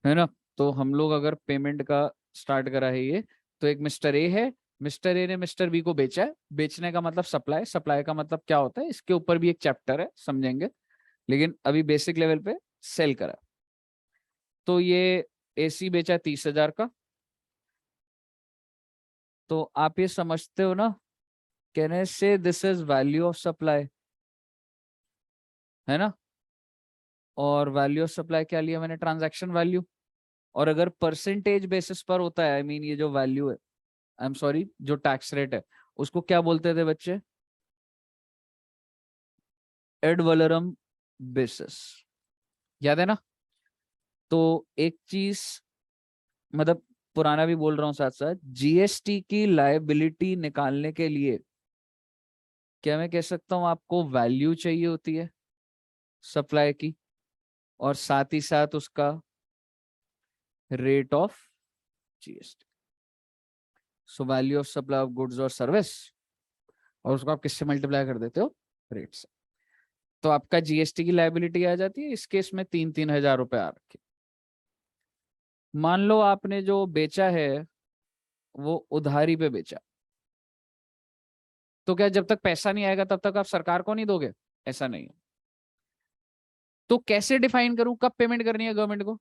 है ना। तो हम लोग अगर पेमेंट का स्टार्ट करा है ये, तो एक मिस्टर ए है, मिस्टर ए ने मिस्टर बी को बेचा है। बेचने का मतलब सप्लाई, सप्लाई का मतलब क्या होता है, इसके ऊपर भी एक चैप्टर है, समझेंगे। लेकिन अभी बेसिक लेवल पे सेल करा। तो ये एसी बेचा 30,000 का। तो आप ये समझते हो ना, कहने से this is value of supply, है ना। और वैल्यू ऑफ सप्लाई क्या लिया मैंने, ट्रांजैक्शन वैल्यू। और अगर परसेंटेज बेसिस पर होता है, आई मीन ये जो वैल्यू है, आई एम सॉरी, जो टैक्स रेट है, उसको क्या बोलते थे बच्चे, एड वलोरम बेसिस, याद है ना। तो एक चीज, मतलब पुराना भी बोल रहा हूँ साथ साथ, जीएसटी की लायबिलिटी निकालने के लिए क्या मैं कह सकता हूँ, आपको वैल्यू चाहिए होती है सप्लाई की, और साथ ही साथ उसका rate of GST. So value of supply of goods और सर्विस, और उसको आप किससे मल्टीप्लाई कर देते हो, रेट से। तो आपका जीएसटी की लायबिलिटी आ जाती है, इस केस में 3,000-3,000 रुपए आ रखे। मान लो आपने जो बेचा है वो उधारी पे बेचा, तो क्या जब तक पैसा नहीं आएगा तब तक आप सरकार को नहीं दोगे, ऐसा नहीं है। तो कैसे डिफाइन करूं कब पेमेंट करनी है गवर्नमेंट को,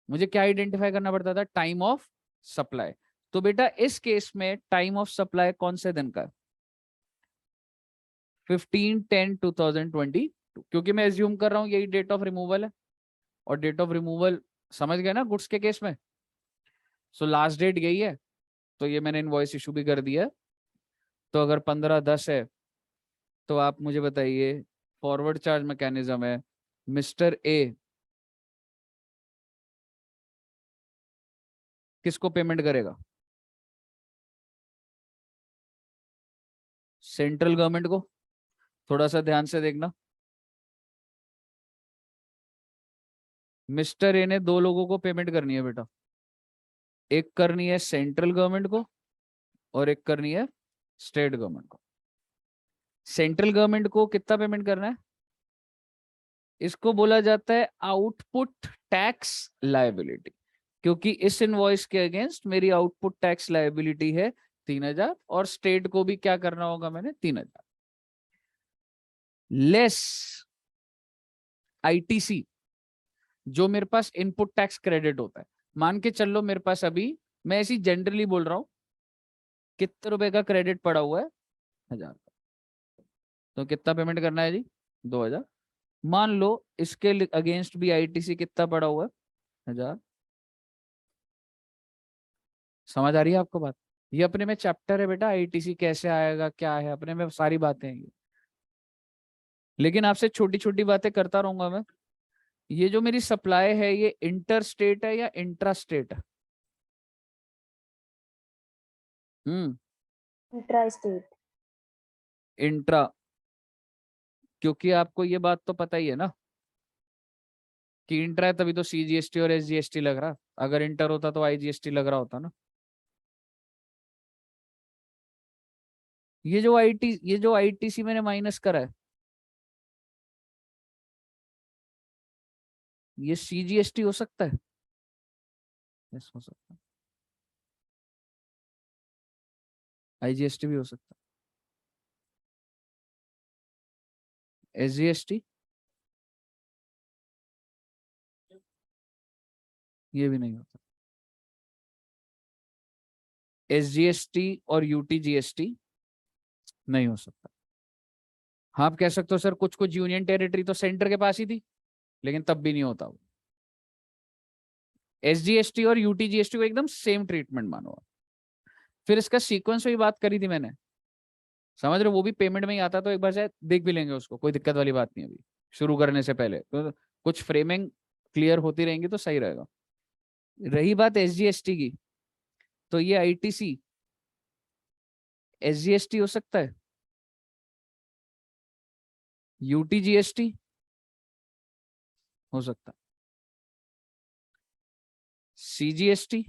मुझे क्या आइडेंटिफाई करना पड़ता था, टाइम ऑफ सप्लाई। तो बेटा इस केस में टाइम ऑफ सप्लाई कौन से दिन का है, 15/10/2022, क्योंकि मैं एज्यूम कर रहा हूं यही डेट ऑफ रिमूवल है। और डेट ऑफ रिमूवल समझ गए ना गुड्स के केस में। सो लास्ट डेट यही है, तो ये मैंने इनवॉइस इशू भी कर दिया है। तो अगर 15/10 है, तो आप मुझे बताइए, फॉरवर्ड चार्ज मैकेनिज्म है, मिस्टर ए किसको पेमेंट करेगा, सेंट्रल गवर्नमेंट को। थोड़ा सा ध्यान से देखना, मिस्टर ए ने दो लोगों को पेमेंट करनी है बेटा, एक करनी है सेंट्रल गवर्नमेंट को और एक करनी है स्टेट गवर्नमेंट को। सेंट्रल गवर्नमेंट को कितना पेमेंट करना है, इसको बोला जाता है आउटपुट टैक्स लायबिलिटी, क्योंकि इस इनवॉइस के अगेंस्ट मेरी आउटपुट टैक्स लायबिलिटी है 3,000, और स्टेट को भी क्या करना होगा मैंने, 3,000 लेस आईटीसी, जो मेरे पास इनपुट टैक्स क्रेडिट होता है। मान के चल लो मेरे पास अभी, मैं ऐसी जनरली बोल रहा हूं, कितने रुपए का क्रेडिट पड़ा हुआ है, 1,000। तो कितना पेमेंट करना है जी, 2,000। मान लो इसके अगेंस्ट भी आईटीसी कितना पड़ा हुआ है, 1,000। समझ आ रही है आपको बात। ये अपने में चैप्टर है बेटा, आईटीसी कैसे आएगा क्या है, अपने में सारी बातें हैं ये। लेकिन आपसे छोटी छोटी बातें करता रहूंगा मैं। ये जो मेरी सप्लाई है, ये इंटर स्टेट है या इंट्रा स्टेट है, हम्म, इंट्रा स्टेट। इंट्रा। क्योंकि आपको ये बात तो पता ही है ना कि इंट्रा है, तभी तो सीजीएसटी और एसजीएसटी लग रहा। अगर इंटर होता तो आईजीएसटी लग रहा होता ना। ये जो आईटीसी मैंने माइनस करा है, ये सीजीएसटी हो सकता है, यस हो सकता है, आईजीएसटी भी हो सकता है, एसजीएसटी ये भी नहीं होता, एसजीएसटी और यूटीजीएसटी नहीं हो सकता। हाँ आप कह सकते हो सर कुछ कुछ यूनियन टेरिटरी तो सेंटर के पास ही थी, लेकिन तब भी नहीं होता वो। एसजीएसटी और यूटीजीएसटी को एकदम सेम ट्रीटमेंट मानो। फिर इसका सीक्वेंस में भी बात करी थी मैंने, समझ रहे हो, वो भी पेमेंट में ही आता, तो एक बार शायद देख भी लेंगे उसको, कोई दिक्कत वाली बात नहीं है अभी शुरू करने से पहले, तो कुछ फ्रेमिंग क्लियर होती रहेंगी तो सही रहेगा। रही बात एसजीएसटी की, तो ये आईटीसी एसजीएसटी हो सकता है, यूटीजीएसटी हो सकता है, सीजीएसटी,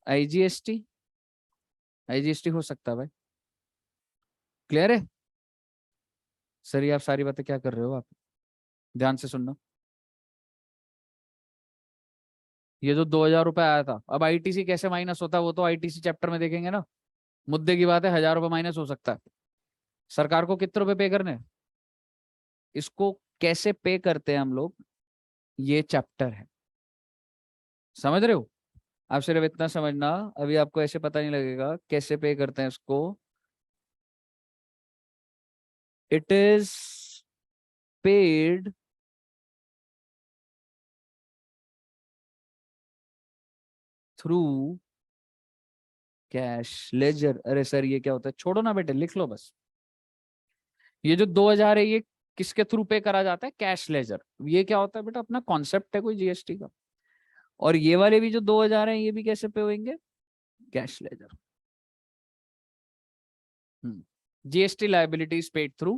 आईजीएसटी, आईजीएसटी हो सकता है भाई। क्लियर है सर, ये आप सारी बातें क्या कर रहे हो आप, ध्यान से सुनना। ये जो 2,000 रुपए आया था, अब आईटीसी कैसे माइनस होता है वो तो आईटीसी चैप्टर में देखेंगे ना। मुद्दे की बात है, 1,000 रुपए माइनस हो सकता है। सरकार को कितने रुपए पे करने, इसको कैसे पे करते हैं हम लोग, ये चैप्टर है। समझ रहे हो? आप सिर्फ इतना समझना, अभी आपको ऐसे पता नहीं लगेगा कैसे पे करते हैं इसको। It is paid through cash ledger. अरे सर ये क्या होता है, छोड़ो ना बेटे, लिख लो बस। ये जो 2,000 है ये किसके थ्रू पे करा जाता है, कैश लेजर। ये क्या होता है बेटा, अपना कॉन्सेप्ट है कोई जीएसटी का। और ये वाले भी जो 2,000 है ये भी कैसे पे होंगे, cash ledger. GST liability is paid through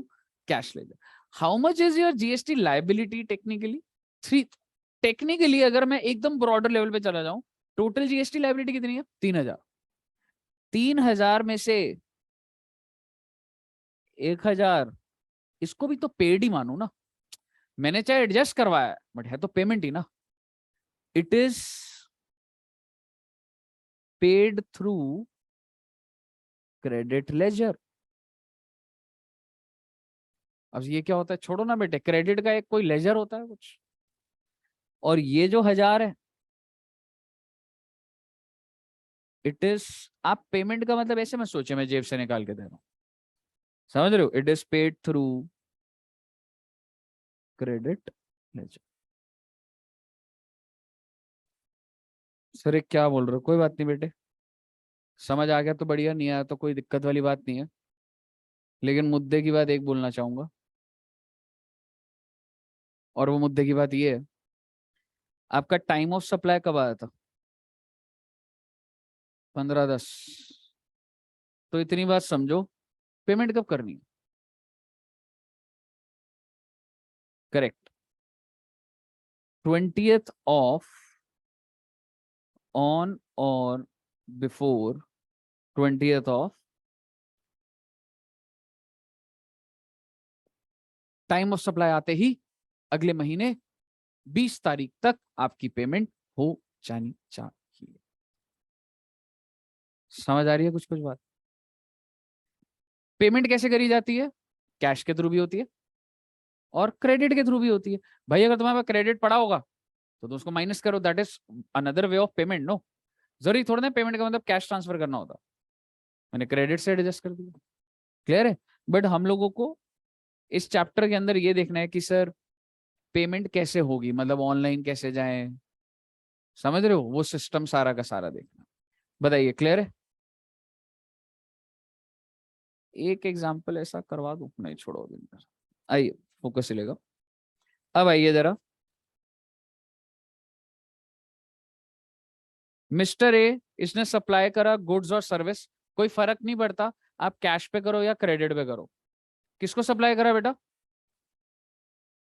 cash ledger. How much is your GST liability technically? 3। Technically अगर मैं एकदम ब्रॉडर लेवल पे चला जाऊं, टोटल जीएसटी लाइबिलिटी कितनी है, 3,000। 3,000 में से 1,000 इसको भी तो पेड ही मानू ना। मैंने चाहे एडजस्ट करवाया है बट है तो पेमेंट ही ना। It is paid through credit ledger. अब ये क्या होता है, छोड़ो ना बेटे, क्रेडिट का एक कोई लेजर होता है कुछ। और ये जो 1,000 है, इट इज, आप पेमेंट का मतलब ऐसे मत सोचे मैं जेब से निकाल के दे रहा हूं, समझ रहे हो? It is paid through credit ledger. Sir ये क्या बोल रहे हो, कोई बात नहीं बेटे, समझ आ गया तो बढ़िया, नहीं आया तो कोई दिक्कत वाली बात नहीं है। लेकिन मुद्दे की बात एक बोलना चाहूंगा, और वो मुद्दे की बात ये है, आपका टाइम ऑफ सप्लाई कब आया था, 15/10। तो इतनी बात समझो, पेमेंट कब करनी है, करेक्ट, 20th ऑफ, ऑन और before 20th of, time of supply आते ही अगले महीने 20 तारीख तक आपकी पेमेंट हो जानी चाहिए। समझ आ रही है कुछ कुछ बात? पेमेंट कैसे करी जाती है, कैश के थ्रू भी होती है और क्रेडिट के थ्रू भी होती है। भाई अगर तुम्हारे पास क्रेडिट पड़ा होगा तो तुम उसको माइनस करो, that is another way of payment. No, जरूरी थोड़ा ना पेमेंट का मतलब कैश ट्रांसफर करना होता, मैंने क्रेडिट से एडजस्ट कर दिया। क्लियर है? बट हम लोगों को इस चैप्टर के अंदर ये देखना है कि सर पेमेंट कैसे होगी, मतलब ऑनलाइन कैसे जाएं, समझ रहे हो? वो सिस्टम सारा का सारा देखना। बताइए, क्लियर है? एक एग्जांपल ऐसा करवा दूं, नहीं छोड़ो दिन पर, आइए फोकस लेगा। अब आइए जरा, मिस्टर ए, इसने सप्लाई करा गुड्स और सर्विस, कोई फर्क नहीं पड़ता आप कैश पे करो या क्रेडिट पे करो। किसको सप्लाई करा बेटा,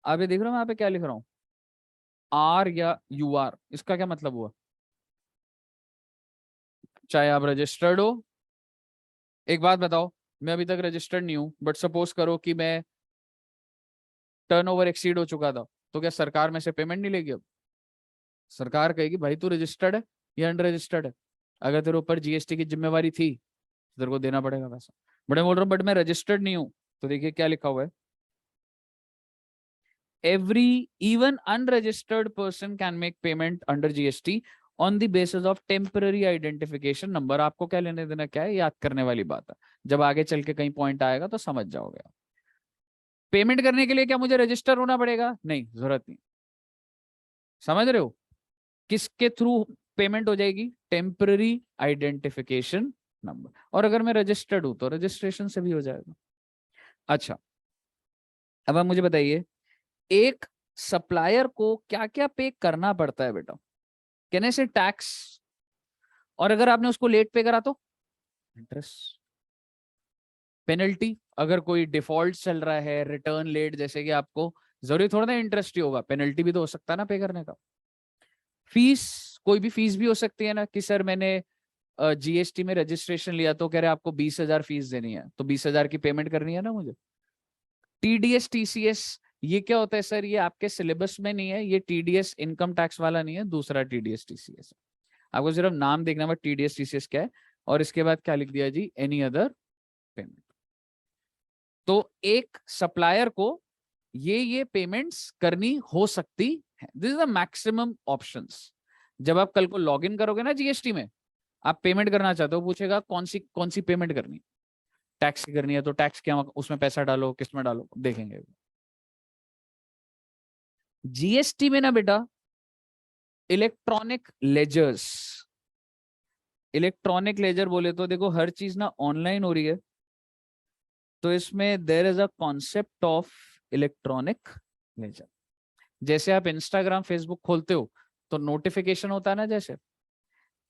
आप ये देख रहे हो मैं यहाँ पे क्या लिख रहा हूँ, आर या यू आर, इसका क्या मतलब हुआ? चाहे आप रजिस्टर्ड हो, एक बात बताओ, मैं अभी तक रजिस्टर्ड नहीं हूं बट सपोज करो कि मैं टर्नओवर एक्सीड हो चुका था, तो क्या सरकार में से पेमेंट नहीं लेगी? अब सरकार कहेगी भाई तू रजिस्टर्ड है या अनरजिस्टर्ड है, अगर तेरे ऊपर जीएसटी की जिम्मेवारी थी तो तेरे को देना पड़ेगा पैसा। बट मैं बोल रहा हूँ बट मैं रजिस्टर्ड नहीं हूं, तो देखिए क्या लिखा हुआ है, every even unregistered person can make payment under GST on the basis of temporary identification number। आपको क्या लेने देना, क्या है, याद करने वाली बात है, जब आगे चल के कहीं पॉइंट आएगा तो समझ जाओगे। पेमेंट करने के लिए क्या मुझे रजिस्टर होना पड़ेगा? नहीं, जरूरत नहीं। समझ रहे हो? किसके थ्रू पेमेंट हो जाएगी, टेम्पररी आइडेंटिफिकेशन नंबर। और अगर मैं रजिस्टर्ड हूं तो रजिस्ट्रेशन से भी हो जाएगा। अच्छा, अब आप मुझे बताइए, एक सप्लायर को क्या क्या पे करना पड़ता है बेटा? कहने से टैक्स, और अगर आपने उसको लेट पे करा तो इंटरेस्ट, पेनल्टी, अगर कोई डिफॉल्ट चल रहा है, रिटर्न लेट, जैसे कि आपको जरूरी थोड़ा ना इंटरेस्ट ही होगा, पेनल्टी भी तो हो सकता है ना पे करने का। फीस, कोई भी फीस भी हो सकती है ना, कि सर मैंने जीएसटी में रजिस्ट्रेशन लिया तो कह रहे आपको 20,000 फीस देनी है, तो 20,000 की पेमेंट करनी है ना मुझे। टीडीएस टीसीएस, ये क्या होता है सर? ये आपके सिलेबस में नहीं है, ये टीडीएस इनकम टैक्स वाला नहीं है, दूसरा टीडीएस टीसीएस है। आपको सिर्फ नाम देखना है टीडीएस टीसीएस क्या है, और इसके बाद क्या लिख दिया जी, एनी अदर पेमेंट। तो एक सप्लायर को ये पेमेंट्स करनी हो सकती है। This is the maximum options. जब आप कल को लॉगिन करोगे ना जीएसटी में, आप पेमेंट करना चाहते हो, पूछेगा कौन सी पेमेंट करनी, टैक्स की करनी है तो टैक्स क्या, उसमें पैसा डालो, किस में डालो, देखेंगे। जीएसटी में ना बेटा इलेक्ट्रॉनिक लेजर्स, इलेक्ट्रॉनिक लेजर बोले तो देखो हर चीज ना ऑनलाइन हो रही है, तो इसमें there is a concept of electronic ledger. जैसे आप इंस्टाग्राम फेसबुक खोलते हो तो नोटिफिकेशन होता है ना, जैसे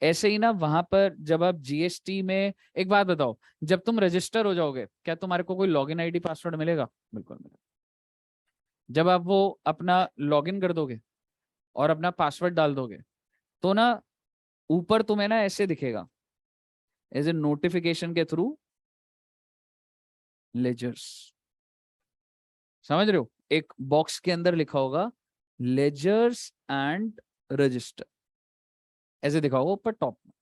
ऐसे ही ना वहां पर जब आप जीएसटी में, एक बात बताओ, जब तुम रजिस्टर हो जाओगे क्या तुम्हारे को कोई लॉगिन आईडी पासवर्ड मिलेगा? बिल्कुल मिलेगा। जब आप वो अपना लॉगिन कर दोगे और अपना पासवर्ड डाल दोगे तो ना ऊपर तुम्हें ना ऐसे दिखेगा, एज ए नोटिफिकेशन के थ्रू लेजर्स। समझ रहे हो? एक बॉक्स के अंदर लिखा होगा लेजर्स एंड रजिस्टर, ऐसे दिखा होगा ऊपर टॉप में।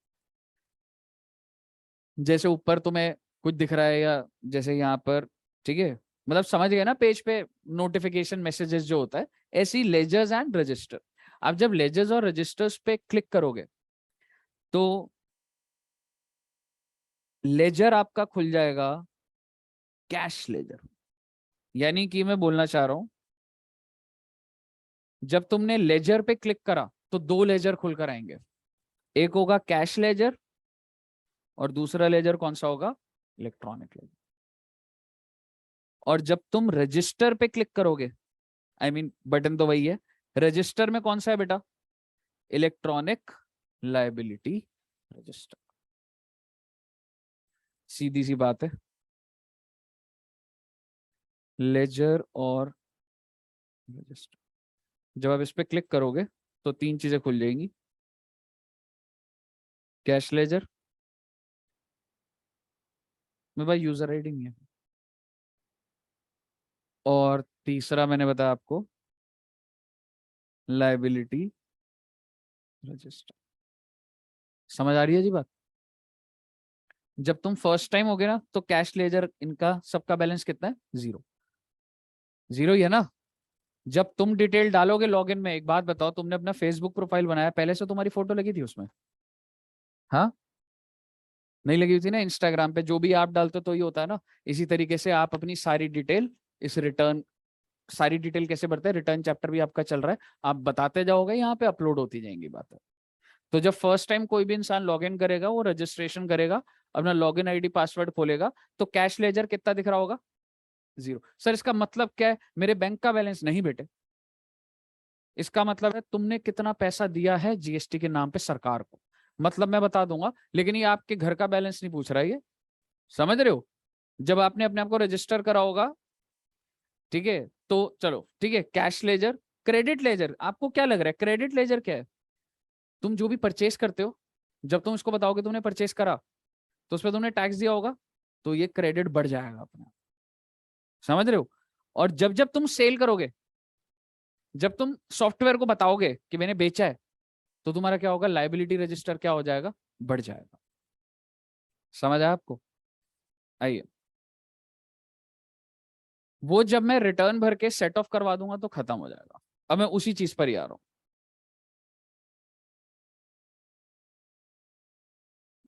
जैसे ऊपर तुम्हें कुछ दिख रहा है, या जैसे यहाँ पर, ठीक है, मतलब समझ गए ना, पेज पे नोटिफिकेशन मैसेजेस जो होता है, ऐसी लेजर्स एंड रजिस्टर। आप जब लेजर्स और रजिस्टर्स पे क्लिक करोगे तो लेजर आपका खुल जाएगा कैश लेजर। यानी कि मैं बोलना चाह रहा हूं, जब तुमने लेजर पे क्लिक करा तो दो लेजर खुलकर आएंगे, एक होगा कैश लेजर और दूसरा लेजर कौन सा होगा? Electronic ledger. और जब तुम रजिस्टर पे क्लिक करोगे, आई मीन बटन तो वही है, रजिस्टर में कौन सा है बेटा? Electronic liability register. सीधी सी बात है, लेजर और रजिस्टर। जब आप इस पे क्लिक करोगे तो तीन चीजें खुल जाएंगी, कैश लेजर, मेरे पास यूजर आईडी नहीं है, और तीसरा मैंने बताया आपको लायबिलिटी रजिस्टर। समझ आ रही है जी बात? जब तुम फर्स्ट टाइम होगे ना तो कैश लेजर इनका सबका बैलेंस कितना है? जीरो। जीरो ही है ना? जब तुम डिटेल डालोगे लॉगिन में, एक बात बताओ, तुमने अपना फेसबुक प्रोफाइल बनाया, पहले से तुम्हारी फोटो लगी थी उसमें? हाँ, नहीं लगी हुई थी ना? इंस्टाग्राम पे जो भी आप डालते हो तो ये होता है ना। इसी तरीके से आप अपनी सारी डिटेल, इस रिटर्न, सारी डिटेल कैसे भरते हैं, रिटर्न चैप्टर भी आपका चल रहा है, आप बताते जाओगे, यहाँ पे अपलोड होती जाएंगी बातें। तो जब फर्स्ट टाइम कोई भी इंसान लॉगिन करेगा, वो रजिस्ट्रेशन करेगा, अपना लॉगिन आईडी पासवर्ड खोलेगा, तो कैश लेजर कितना दिख रहा होगा? जीरो। सर इसका मतलब क्या है? मेरे बैंक का बैलेंस नहीं बेटे, इसका मतलब है तुमने कितना पैसा दिया है जीएसटी के नाम पे सरकार को। मतलब मैं बता दूंगा, लेकिन ये आपके घर का बैलेंस नहीं पूछ रहा है ये। समझ रहे हो? जब आपने अपने आप को रजिस्टर करा होगा, ठीक है, तो चलो ठीक है, कैश लेजर, क्रेडिट लेजर। आपको क्या लग रहा है क्रेडिट लेजर क्या है? तुम जो भी परचेस करते हो, जब तुम इसको बताओगे तुमने परचेस करा, तो उस पर तुमने टैक्स दिया होगा, तो ये क्रेडिट बढ़ जाएगा अपना। समझ रहे हो? और जब जब तुम सेल करोगे, जब तुम सॉफ्टवेयर को बताओगे कि मैंने बेचा है, तो तुम्हारा क्या होगा? लायबिलिटी रजिस्टर क्या हो जाएगा? बढ़ जाएगा। समझ आया आपको? आइए, वो जब मैं रिटर्न भर के सेट ऑफ करवा दूंगा तो खत्म हो जाएगा। अब मैं उसी चीज पर ही आ रहा हूं,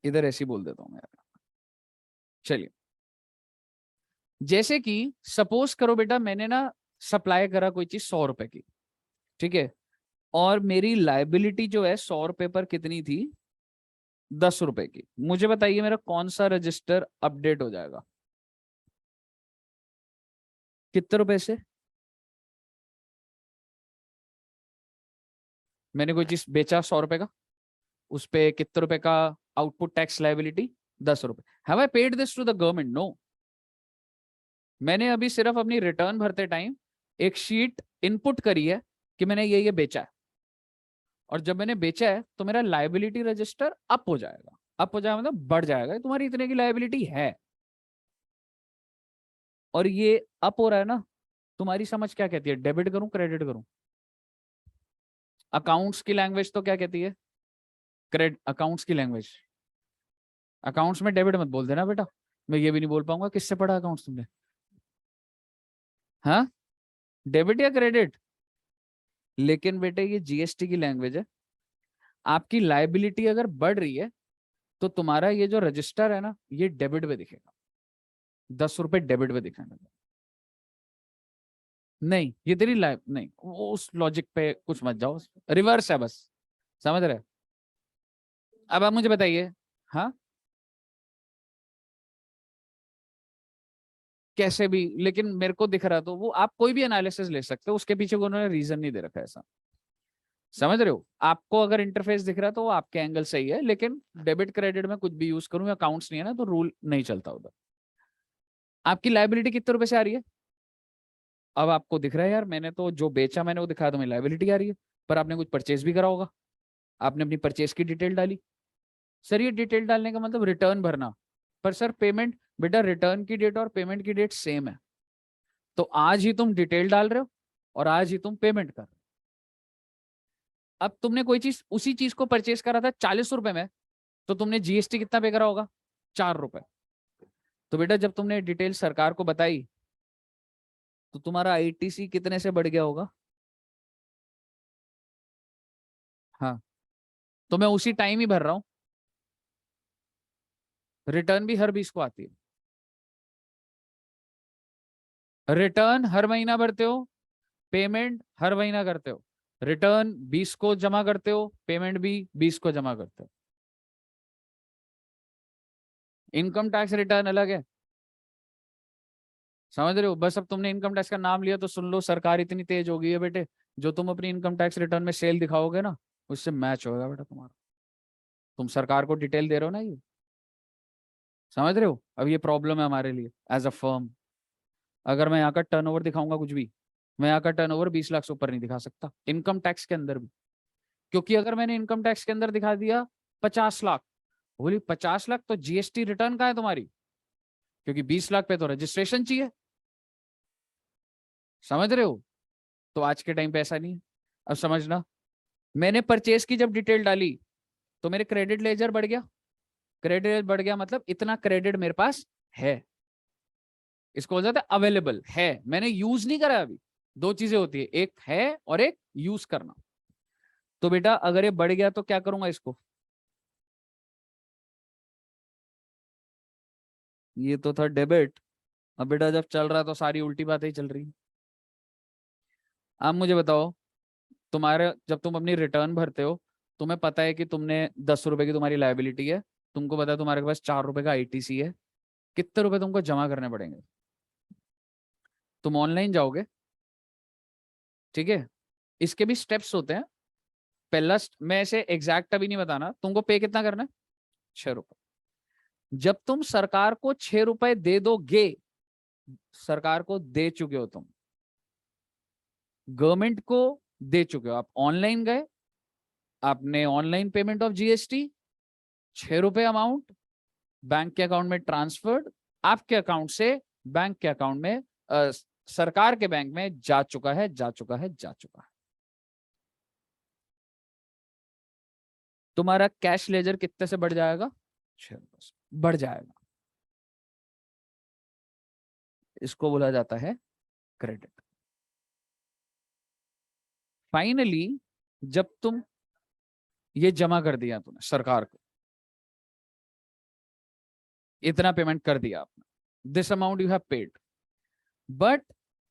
इधर ऐसे ही बोल देता हूँ मैं। चलिए, जैसे कि सपोज करो बेटा, मैंने ना सप्लाई करा कोई चीज 100 रुपए की, ठीक है, और मेरी लायबिलिटी जो है 100 रुपए पर कितनी थी? 10 रुपए की। मुझे बताइए मेरा कौन सा रजिस्टर अपडेट हो जाएगा? कितने रुपए से? मैंने कोई चीज बेचा 100 रुपए का, उस पे कितने रुपए का आउटपुट टैक्स लायबिलिटी? 10 रुपए। Have I paid this to the government? No. मैंने अभी सिर्फ अपनी रिटर्न भरते टाइम एक शीट इनपुट करी है कि मैंने ये बेचा है, और जब मैंने बेचा है तो मेरा लायबिलिटी रजिस्टर अप हो जाएगा। अप हो जाएगा मतलब बढ़ जाएगा, तुम्हारी इतने की लायबिलिटी है, और ये अप हो रहा है ना, तुम्हारी समझ क्या कहती है, डेबिट करूं क्रेडिट करूं? अकाउंट्स की लैंग्वेज तो क्या कहती है, क्रेडिट। अकाउंट्स की लैंग्वेज, अकाउंट्स में डेबिट मत बोल देना बेटा, मैं ये भी नहीं बोल पाऊंगा किससे पढ़ा अकाउंट्स तुमने। हाँ, डेबिट या क्रेडिट? लेकिन बेटे ये जीएसटी की लैंग्वेज है। आपकी लायबिलिटी अगर बढ़ रही है तो तुम्हारा ये जो रजिस्टर है ना, ये डेबिट पे दिखेगा, 10 रुपए डेबिट पे दिखेगा। नहीं, ये तेरी लाइफ नहीं, वो उस लॉजिक पे कुछ मत जाओ, रिवर्स है बस, समझ रहे? अब आप मुझे बताइए। हाँ, कैसे भी, लेकिन मेरे को दिख रहा, तो वो आप कोई भी एनालिसिस ले सकते हो, उसके पीछे उन्होंने रीजन नहीं दे रखा है ऐसा, समझ रहे हो? आपको अगर इंटरफेस दिख रहा है तो वो आपके एंगल सही है, लेकिन डेबिट क्रेडिट में कुछ भी यूज करूं, अकाउंट्स नहीं है ना, तो रूल नहीं चलता उधर। आपकी लाइबिलिटी कितने रुपए से आ रही है? अब आपको दिख रहा है यार, मैंने तो जो बेचा मैंने वो दिखाया, तो मेरी लाइबिलिटी आ रही है, पर आपने कुछ परचेज भी करा होगा, आपने अपनी परचेज की डिटेल डाली। सर ये डिटेल डालने का मतलब रिटर्न भरना, पर सर पेमेंट, बेटा रिटर्न की डेट और पेमेंट की डेट सेम है, तो आज ही तुम डिटेल डाल रहे हो और आज ही तुम पेमेंट कर रहे हो। अब तुमने कोई चीज, उसी चीज को परचेज करा था 40 रुपए में, तो तुमने जीएसटी कितना पे करा होगा, 4 रुपए। तो बेटा जब तुमने डिटेल सरकार को बताई तो तुम्हारा आईटीसी कितने से बढ़ गया होगा? हाँ, तो मैं उसी टाइम ही भर रहा हूँ, रिटर्न भी हर 20 को आती है, रिटर्न हर महीना भरते हो, पेमेंट हर महीना करते हो, रिटर्न 20 को जमा करते हो, पेमेंट भी 20 को जमा करते हो। इनकम टैक्स रिटर्न अलग है, समझ रहे हो? बस अब तुमने इनकम टैक्स का नाम लिया तो सुन लो, सरकार इतनी तेज हो गई है बेटे, जो तुम अपनी इनकम टैक्स रिटर्न में सेल दिखाओगे ना, उससे मैच होगा बेटा तुम्हारा। तुम सरकार को डिटेल दे रहे हो ना ये, समझ रहे हो? अब ये प्रॉब्लम है हमारे लिए एज अ फर्म। अगर मैं यहाँ का टर्नओवर दिखाऊंगा कुछ भी, मैं यहाँ का टर्नओवर 20 लाख से ऊपर नहीं दिखा सकता इनकम टैक्स के अंदर भी, क्योंकि अगर मैंने इनकम टैक्स के अंदर दिखा दिया 50 लाख, बोली 50 लाख तो जीएसटी रिटर्न कहाँ है तुम्हारी, क्योंकि 20 लाख पे तो रजिस्ट्रेशन चाहिए, समझ रहे हो? तो आज के टाइम पे ऐसा नहीं है। अब समझना, मैंने परचेज की जब डिटेल डाली तो मेरे क्रेडिट लेजर बढ़ गया, क्रेडिट बढ़ गया मतलब इतना क्रेडिट मेरे पास है, इसको बोल जाता है अवेलेबल है, मैंने यूज नहीं करा अभी। दो चीजें होती है, एक है और एक यूज करना। तो बेटा अगर ये बढ़ गया तो क्या करूंगा इसको, ये तो था डेबिट। अब बेटा जब चल रहा तो सारी उल्टी बातें ही चल रही। आप मुझे बताओ, तुम्हारे जब तुम अपनी रिटर्न भरते हो, तुम्हें पता है कि तुमने 10 रुपए की तुम्हारी लाइबिलिटी है, तुमको पता है तुम्हारे पास 4 रुपए का आईटीसी है, कितने रुपए तुमको जमा करने पड़ेंगे? तुम ऑनलाइन जाओगे, ठीक है, इसके भी स्टेप्स होते हैं। पहला मैं ऐसे एग्जैक्ट अभी नहीं बताना, तुमको पे कितना करना है, 6 रुपए। जब तुम सरकार को 6 रुपए दे दोगे, सरकार को दे चुके हो तुम, गवर्नमेंट को दे चुके हो, आप ऑनलाइन गए, आपने ऑनलाइन पेमेंट ऑफ जीएसटी, 6 रुपए अमाउंट बैंक के अकाउंट में ट्रांसफर्ड, आपके अकाउंट से बैंक के अकाउंट में, सरकार के बैंक में जा चुका है, जा चुका है, जा चुका है। तुम्हारा कैश लेजर कितने से बढ़ जाएगा, 6 रुपए से बढ़ जाएगा। इसको बोला जाता है क्रेडिट। फाइनली जब तुम ये जमा कर दिया तुमने सरकार को, इतना पेमेंट कर दिया आपने, this amount you have paid, but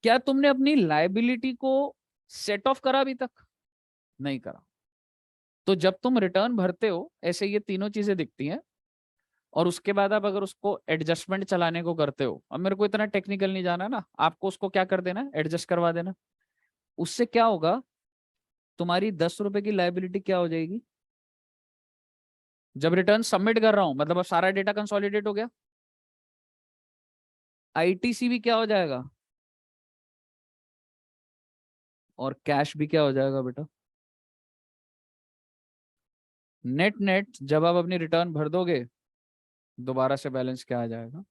क्या तुमने अपनी लाइबिलिटी को सेट ऑफ करा अभी तक? नहीं करा। तो जब तुम रिटर्न भरते हो ऐसे ये तीनों चीजें दिखती हैं, और उसके बाद आप अगर उसको एडजस्टमेंट चलाने को करते हो, अब मेरे को इतना टेक्निकल नहीं जाना ना, आपको उसको क्या कर देना, एडजस्ट करवा देना। उससे क्या होगा, तुम्हारी 10 रुपए की लाइबिलिटी क्या हो जाएगी, जब रिटर्न सबमिट कर रहा हूं मतलब अब सारा डेटा कंसोलिडेट हो गया, आईटीसी भी क्या हो जाएगा, और कैश भी क्या हो जाएगा बेटा। नेट नेट जब आप अपनी रिटर्न भर दोगे, दोबारा से बैलेंस क्या आ जाएगा।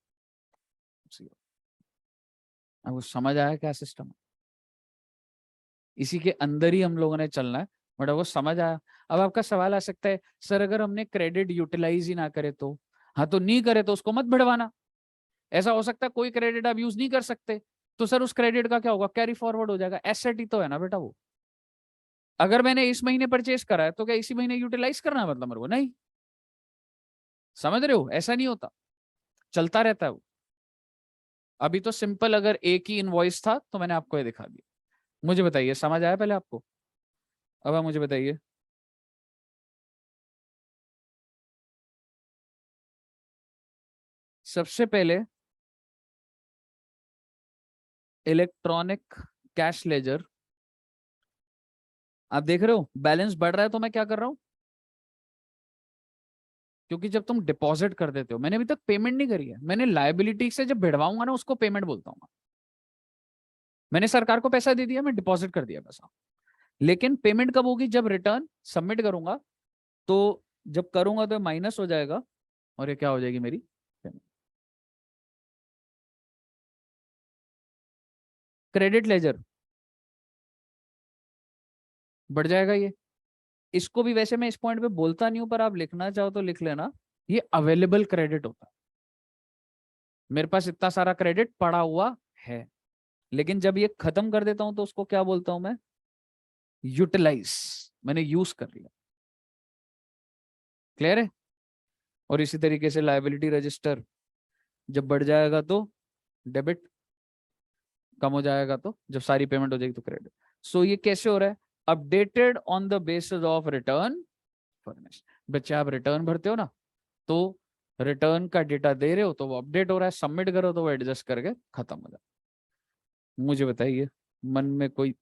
अब वो समझ आया क्या सिस्टम। इसी के अंदर ही हम लोगों ने चलना है। बट वो समझ आया। अब आपका सवाल आ सकता है, सर अगर हमने क्रेडिट यूटिलाइज ही ना करे तो? हाँ, तो नहीं करे तो उसको मत बढ़वाना। ऐसा हो सकता है कोई क्रेडिट आप यूज नहीं कर सकते, तो सर उस क्रेडिट का क्या होगा? कैरी फॉरवर्ड हो जाएगा। एसेट ही तो है ना बेटा वो। अगर मैंने इस महीने परचेस करा है तो क्या इसी महीने यूटिलाइज करना है मतलब मेरे को? नहीं। समझ रहे हो? ऐसा नहीं होता, चलता रहता है वो। अभी तो सिंपल अगर एक ही इनवॉइस था तो मैंने आपको ये दिखा दिया। मुझे बताइए, समझ आया पहले आपको? अब आप मुझे बताइए। सबसे पहले इलेक्ट्रॉनिक कैश लेजर। आप देख रहे हो बैलेंस बढ़ रहा है, तो मैं क्या कर रहा हूं? क्योंकि जब तुम डिपॉजिट कर देते हो, मैंने अभी तक पेमेंट नहीं करी है, मैंने लायबिलिटी से जब भिड़वाऊंगा ना उसको पेमेंट बोलता हूँ। मैंने सरकार को पैसा दे दिया, मैं डिपॉजिट कर दिया पैसा। लेकिन पेमेंट कब होगी? जब रिटर्न सबमिट करूंगा। तो जब करूंगा तो माइनस हो जाएगा, और ये क्या हो जाएगी मेरी? क्रेडिट लेजर बढ़ जाएगा ये। इसको भी वैसे मैं इस पॉइंट पे बोलता नहीं हूं, पर आप लिखना चाहो तो लिख लेना। ये अवेलेबल क्रेडिट होता है। मेरे पास इतना सारा क्रेडिट पड़ा हुआ है, लेकिन जब ये खत्म कर देता हूं तो उसको क्या बोलता हूं मैं? यूटिलाइज। मैंने यूज कर लिया। क्लियर है? और इसी तरीके से लायबिलिटी रजिस्टर जब बढ़ जाएगा तो डेबिट, कम हो जाएगा तो जब सारी पेमेंट हो जाएगी तो क्रेडिट। सो ये कैसे हो रहा है? Updated on the basis of return furnish. बच्चे आप रिटर्न भरते हो ना, तो रिटर्न का डेटा दे रहे हो तो वो अपडेट हो रहा है, सबमिट करो तो वो एडजस्ट करके खत्म हो जाए। मुझे बताइए, मन में कोई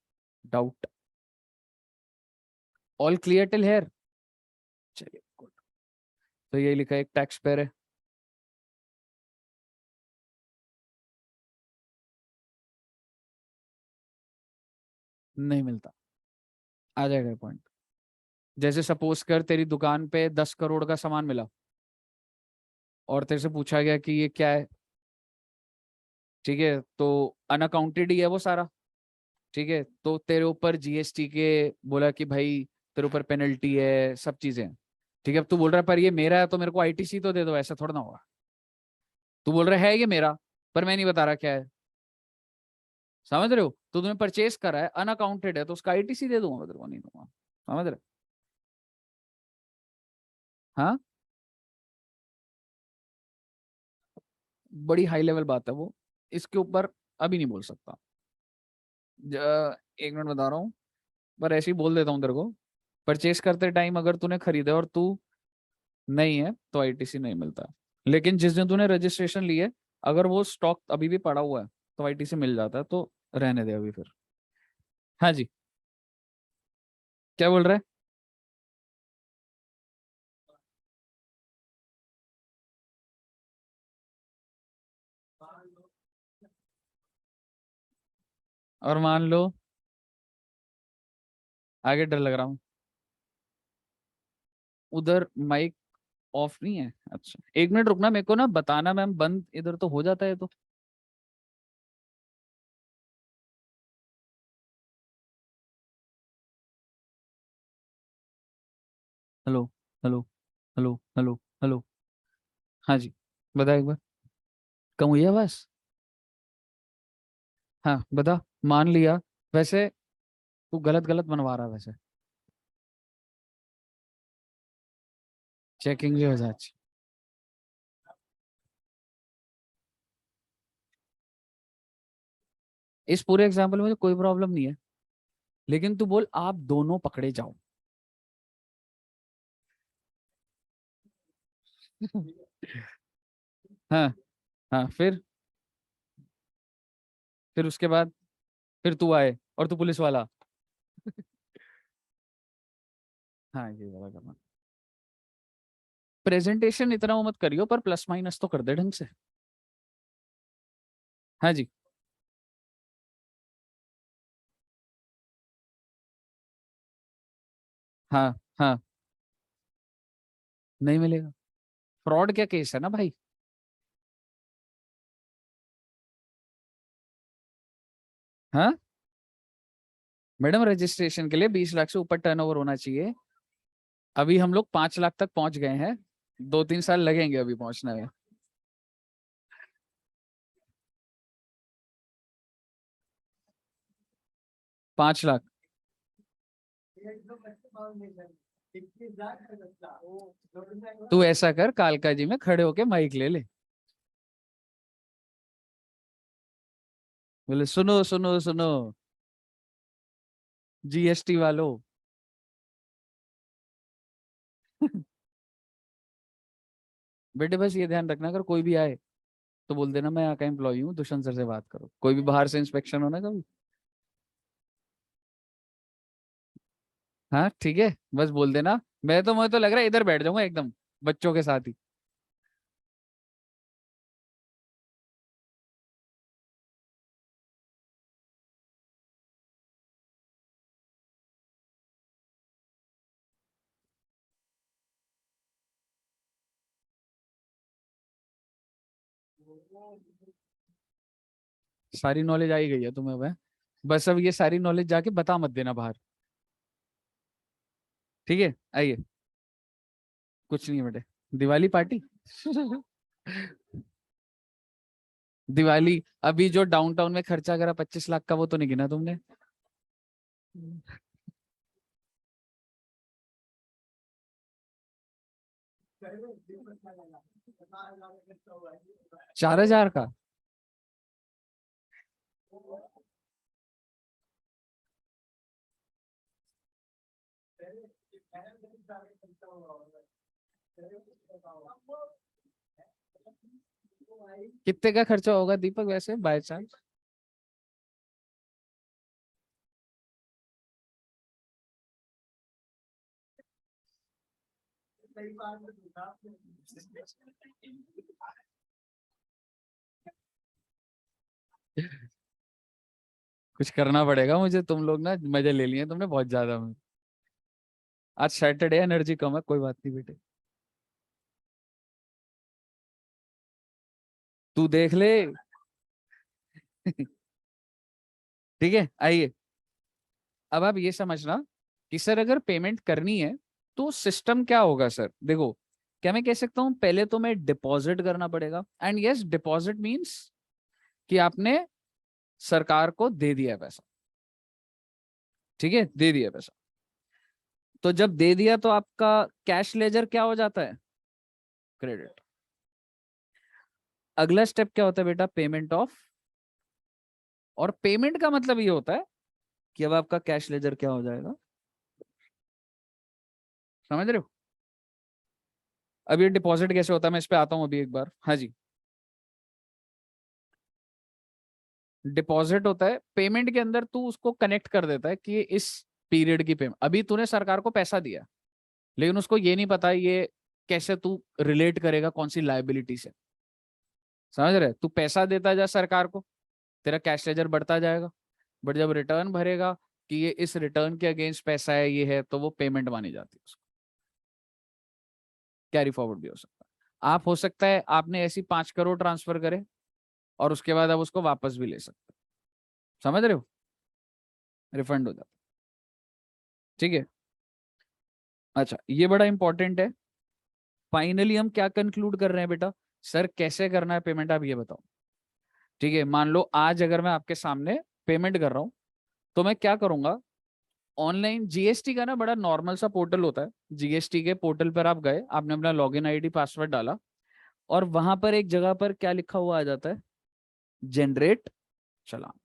doubt? All clear till here? चलिए गुड। तो ये लिखा है एक टैक्स पेयर है। नहीं मिलता। आ जाएगा पॉइंट। जैसे सपोज कर तेरी दुकान पे 10 करोड़ का सामान मिला, और तेरे से पूछा गया कि ये क्या है। ठीक है, तो अनअकाउंटेड ही है वो सारा। ठीक है, तो तेरे ऊपर जीएसटी के बोला कि भाई तेरे ऊपर पेनल्टी है, सब चीजें हैं। ठीक है, अब तू बोल रहा है पर ये मेरा है तो मेरे को आईटीसी तो दे दो। ऐसा थोड़ा ना होगा। तू बोल रहा है ये मेरा, पर मैं नहीं बता रहा क्या है। समझ रहे हो? तो तूने परचेस करा है, अनअकाउंटेड है, तो उसका आईटीसी दे दूंगा मैं तेरे को, नहीं दूंगा। समझ रहे? हाँ, बड़ी हाई लेवल बात है वो। इसके ऊपर अभी नहीं बोल सकता। एक मिनट बता रहा हूँ, पर ऐसे ही बोल देता हूँ तेरे को। परचेस करते टाइम अगर तूने खरीदा और तू नहीं है तो आईटीसी नहीं मिलता। लेकिन जिस दिन तूने रजिस्ट्रेशन ली है, अगर वो स्टॉक अभी भी पड़ा हुआ है तो आईटीसी मिल जाता है। तो रहने दे अभी फिर। हाँ जी, क्या बोल रहा है? और मान लो आगे डर लग रहा हूँ। उधर माइक ऑफ नहीं है? अच्छा, एक मिनट रुकना, मेरे को ना बताना मैम, बंद इधर तो हो जाता है तो। Hello, hello, hello, hello, hello. हाँ जी, बता एक बार। कम हुई है बस। हाँ बता। मान लिया। वैसे तू गलत गलत बनवा रहा है वैसे। चेकिंग जो है अच्छी। इस पूरे एग्जाम्पल में मुझे कोई प्रॉब्लम नहीं है, लेकिन तू बोल आप दोनों पकड़े जाओ। हाँ। हाँ, फिर उसके बाद फिर तू आए और तू पुलिस वाला। हाँ, ये वाला करना। प्रेजेंटेशन इतना वो मत करियो, पर प्लस माइनस तो कर दे ढंग से। हाँ जी। हाँ। हाँ, नहीं मिलेगा। फ्रॉड क्या केस है ना भाई। हाँ, मैडम रजिस्ट्रेशन के लिए 20 लाख से ऊपर टर्नओवर होना चाहिए। अभी हम लोग 5 लाख तक पहुंच गए हैं, 2-3 साल लगेंगे अभी पहुंचने में। पांच लाख। तू ऐसा कर, कालका जी में खड़े होके माइक ले ले, बोले सुनो सुनो सुनो जीएसटी वालों। बेटे बस ये ध्यान रखना, अगर कोई भी आए तो बोल देना मैं यहाँ का एम्प्लॉई हूँ, दुष्यंत सर से बात करो। कोई भी बाहर से इंस्पेक्शन होना कभी। हाँ ठीक है, बस बोल देना। मुझे तो लग रहा है इधर बैठ जाऊंगा एकदम बच्चों के साथ ही। 'सारी नॉलेज आई गई है तुम्हें वह, बस अब ये सारी नॉलेज जाके बता मत देना बाहर। ठीक है आइए। कुछ नहीं है बेटे, दिवाली पार्टी। दिवाली अभी जो डाउनटाउन में खर्चा करा 25 लाख का, वो तो नहीं गिना तुमने। 4,000 का। कितने का खर्चा होगा दीपक वैसे बाय चांस? कुछ करना पड़ेगा मुझे, तुम लोग ना मजे ले लिए तुमने बहुत ज्यादा में। आज सैटरडे, एनर्जी कम है, कोई बात नहीं बेटे, तू देख ले। ठीक है आइए। अब आप ये समझना कि सर अगर पेमेंट करनी है तो सिस्टम क्या होगा सर। देखो, क्या मैं कह सकता हूं पहले तो मैं डिपॉजिट करना पड़ेगा, एंड यस डिपॉजिट मींस कि आपने सरकार को दे दिया है पैसा। ठीक है, दे दिया पैसा। तो जब दे दिया तो आपका कैश लेजर क्या हो जाता है? क्रेडिट। अगला स्टेप क्या होता है बेटा? Payment of. और पेमेंट का मतलब ये होता है कि अब आपका कैश लेजर क्या हो जाएगा? समझ रहे हो? अब ये डिपॉजिट कैसे होता है मैं इस पे आता हूं अभी एक बार। हाँ जी, डिपॉजिट होता है पेमेंट के अंदर, तू उसको कनेक्ट कर देता है कि ये इस पीरियड की पेमेंट। अभी तूने सरकार को पैसा दिया, लेकिन उसको ये नहीं पता ये कैसे तू रिलेट करेगा कौन सी लाइबिलिटी से। समझ रहे? तू पैसा देता जा सरकार को, तेरा कैश लेजर बढ़ता जाएगा, बट जब रिटर्न भरेगा कि ये इस रिटर्न के अगेंस्ट पैसा है, ये है, तो वो पेमेंट मानी जाती है उसको। कैरी फॉरवर्ड भी हो सकता है। आप हो सकता है आपने ऐसी 5 करोड़ ट्रांसफर करे और उसके बाद आप उसको वापस भी ले सकते हो। समझ रहे हो? रिफंड हो जाता है। ठीक है। अच्छा, ये बड़ा इंपॉर्टेंट है। फाइनली हम क्या कंक्लूड कर रहे हैं बेटा? सर कैसे करना है पेमेंट आप ये बताओ। ठीक है, मान लो आज अगर मैं आपके सामने पेमेंट कर रहा हूं तो मैं क्या करूंगा? ऑनलाइन जीएसटी का ना बड़ा नॉर्मल सा पोर्टल होता है। जीएसटी के पोर्टल पर आप गए, आपने अपना लॉगिन आईडी पासवर्ड डाला, और वहां पर एक जगह पर क्या लिखा हुआ आ जाता है? जनरेट चालान।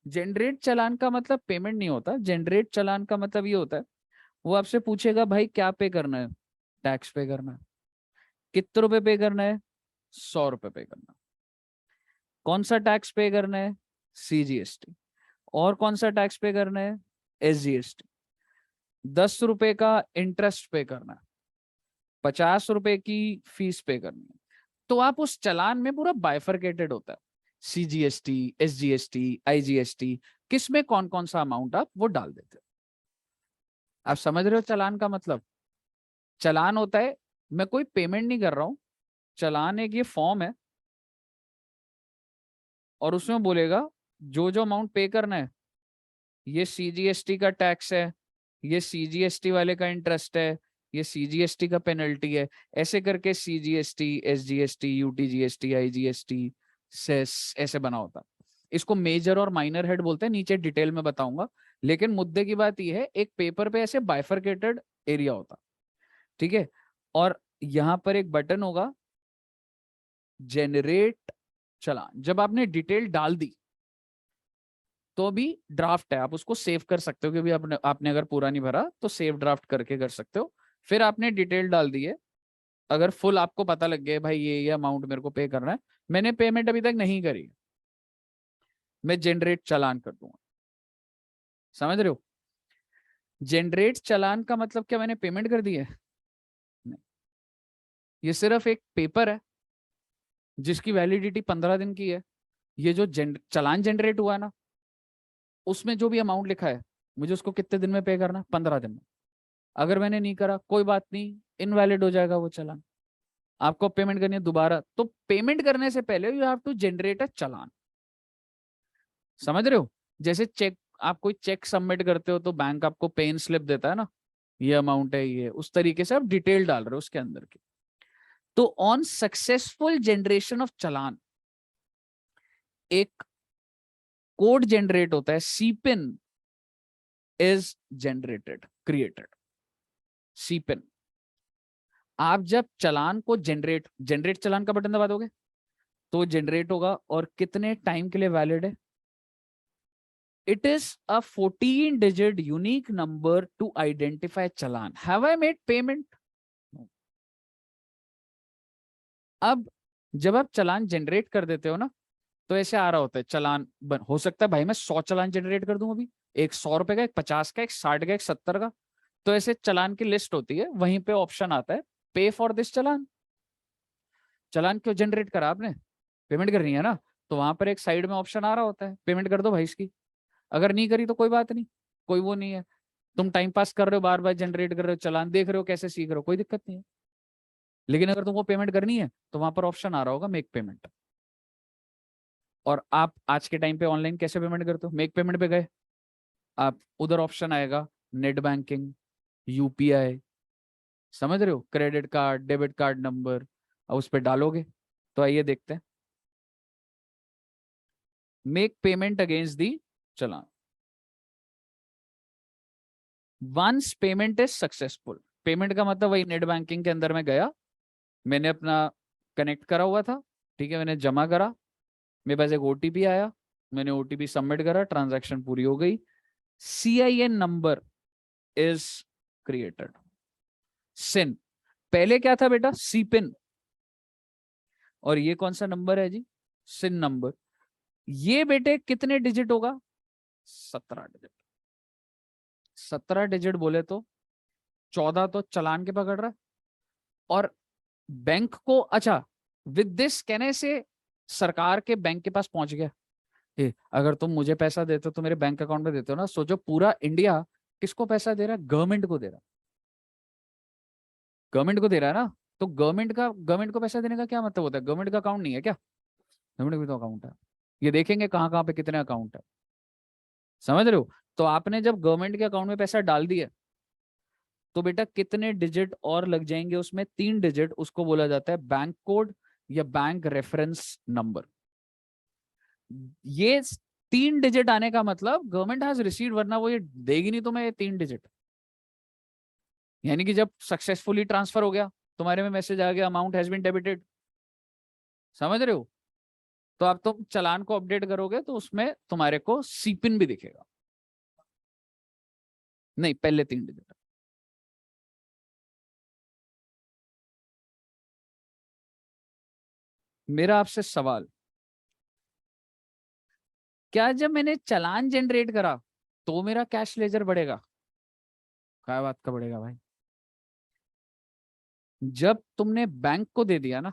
जनरेट चालान का मतलब पेमेंट नहीं होता। जनरेट चालान का मतलब ये होता है, वो आपसे पूछेगा भाई क्या पे करना है? टैक्स पे करना है। कितने रुपए पे करना है? 100 रुपए पे करना है। कौन सा टैक्स पे करना है? सीजीएसटी। और कौन सा टैक्स पे करना है? एसजीएसटी। 10 रुपए का इंटरेस्ट पे करना है, 50 रुपए की फीस पे करनी है। तो आप उस चालान में पूरा बाइफरकेटेड होता है, सीजीएसटी, एसजीएसटी, आईजीएसटी, किस में कौन कौन सा अमाउंट आप वो डाल देते हो। आप समझ रहे हो चालान का मतलब? चालान होता है, मैं कोई पेमेंट नहीं कर रहा हूं, चालान एक ये फॉर्म है, और उसमें बोलेगा जो जो अमाउंट पे करना है ये सीजीएसटी का टैक्स है, ये सीजीएसटी वाले का इंटरेस्ट है, ये सीजीएसटी का पेनल्टी है, ऐसे करके CGST, SGST, UTGST, IGST, cess ऐसे बना होता। इसको मेजर और माइनर हेड बोलते हैं, नीचे डिटेल में बताऊंगा। लेकिन मुद्दे की बात यह है, एक पेपर पे ऐसे बाइफरकेटेड एरिया होता, ठीक है, और यहां पर एक बटन होगा जनरेट चालान। जब आपने डिटेल डाल दी तो भी ड्राफ्ट है, आप उसको सेव कर सकते हो, क्योंकि आपने अगर पूरा नहीं भरा तो सेव ड्राफ्ट करके कर सकते हो। फिर आपने डिटेल डाल दी है, अगर फुल आपको पता लग गया भाई ये अमाउंट मेरे को पे करना है, मैंने पेमेंट अभी तक नहीं करी, मैं जनरेट चालान कर दूंगा। समझ रहे हो? जनरेट चालान का मतलब क्या मैंने पेमेंट कर दी है? नहीं, ये सिर्फ एक पेपर है जिसकी वैलिडिटी 15 दिन की है। ये जो चालान जनरेट हुआ है ना, उसमें जो भी अमाउंट लिखा है मुझे उसको कितने दिन में पे करना है? 15 दिन में। अगर मैंने नहीं करा कोई बात नहीं, इनवैलिड हो जाएगा वो चालान, आपको पेमेंट करनी है दोबारा। तो पेमेंट करने से पहले you have to generate a challan. समझ रहे हो? जैसे चेक, आप कोई चेक सबमिट करते हो तो बैंक आपको पेन स्लिप देता है ना, ये अमाउंट है, ये उस तरीके से आप डिटेल डाल रहे हो उसके अंदर की। तो ऑन सक्सेसफुल जनरेशन ऑफ चालान एक कोड जनरेट होता है, सीपिन इज जनरेटेड, क्रिएटेड। सीपिन, आप जब चालान को जनरेट चालान का बटन दबा दोगे तो जनरेट होगा, और कितने टाइम के लिए वैलिड है? It is a 14-digit unique number to identify challan. Have I made payment? No. अब जब आप चालान जनरेट कर देते हो ना, तो ऐसे आ रहा होता है चालान हो सकता है भाई मैं 100 चालान जनरेट कर दूं अभी, एक 100 रुपए का, एक 50 का, एक 60 का, एक 70 का। तो ऐसे चालान की लिस्ट होती है, वहीं पे ऑप्शन आता है पे फॉर दिस चालान। चालान क्यों जनरेट करा आपने? पेमेंट करनी है ना, तो वहां पर एक साइड में ऑप्शन आ रहा होता है पेमेंट कर दो भाई इसकी। अगर नहीं करी तो कोई बात नहीं, कोई वो नहीं है, तुम टाइम पास कर रहे हो, बार बार जनरेट कर रहे हो चालान, देख रहे हो कैसे सीख रहे हो, कोई दिक्कत नहीं है। लेकिन अगर तुमको पेमेंट करनी है तो वहां पर ऑप्शन आ रहा होगा मेक पेमेंट। और आप आज के टाइम पे ऑनलाइन कैसे पेमेंट करते हो? मेक पेमेंट पे गए, आप उधर ऑप्शन आएगा नेट बैंकिंग, यूपीआई, समझ रहे हो, credit card, debit card number, और उस पर डालोगे। तो आइए देखते हैं, make payment against the challan. Once payment is successful, payment का मतलब वही नेट बैंकिंग के अंदर में गया, मैंने अपना कनेक्ट करा हुआ था, ठीक है, मैंने जमा करा, मेरे पास एक ओटीपी आया, मैंने ओटीपी सबमिट करा, ट्रांजैक्शन पूरी हो गई, सीआईएन नंबर इज क्रिएटेड। सिन, पहले क्या था बेटा? सीपिन, और ये कौन सा नंबर है जी? सिन नंबर। ये बेटे कितने डिजिट होगा? 17 डिजिट। 17 डिजिट बोले तो 14 तो चालान के पकड़ रहा है, और बैंक को, अच्छा, विद दिस कहने से सरकार के बैंक के पास पहुंच गया। अगर तुम मुझे पैसा देते हो तो मेरे बैंक अकाउंट में देते हो ना, सोचो पूरा इंडिया किसको पैसा दे रहा है? गवर्नमेंट को दे रहा है, गवर्नमेंट को दे रहा है ना। तो गवर्नमेंट को पैसा देने का क्या मतलब होता है? गवर्नमेंट का अकाउंट नहीं है क्या? गवर्नमेंट का भी तो अकाउंट है। ये देखेंगे कहाँ कहाँ पे कितने अकाउंट है, समझ रहे हो? तो आपने जब गवर्नमेंट के अकाउंट में पैसा डाल दिया तो बेटा कितने डिजिट और लग जाएंगे उसमें? 3 डिजिट, उसको बोला जाता है बैंक कोड या बैंक रेफरेंस नंबर। ये 3 डिजिट आने का मतलब गवर्नमेंट हैज रिसीव्ड, वरना वो ये देगी नहीं तुम्हें ये 3 डिजिट। यानी कि जब सक्सेसफुली ट्रांसफर हो गया, तुम्हारे में मैसेज आ गया अमाउंट हैज बीन डेबिटेड, समझ रहे हो? तो अब तुम चालान को अपडेट करोगे तो उसमें तुम्हारे को सीपिन भी दिखेगा। नहीं, पहले 3 डिजिट। मेरा आपसे सवाल, क्या जब मैंने चालान जनरेट करा तो मेरा कैश लेजर बढ़ेगा? क्या बात का बढ़ेगा भाई? जब तुमने बैंक को दे दिया ना,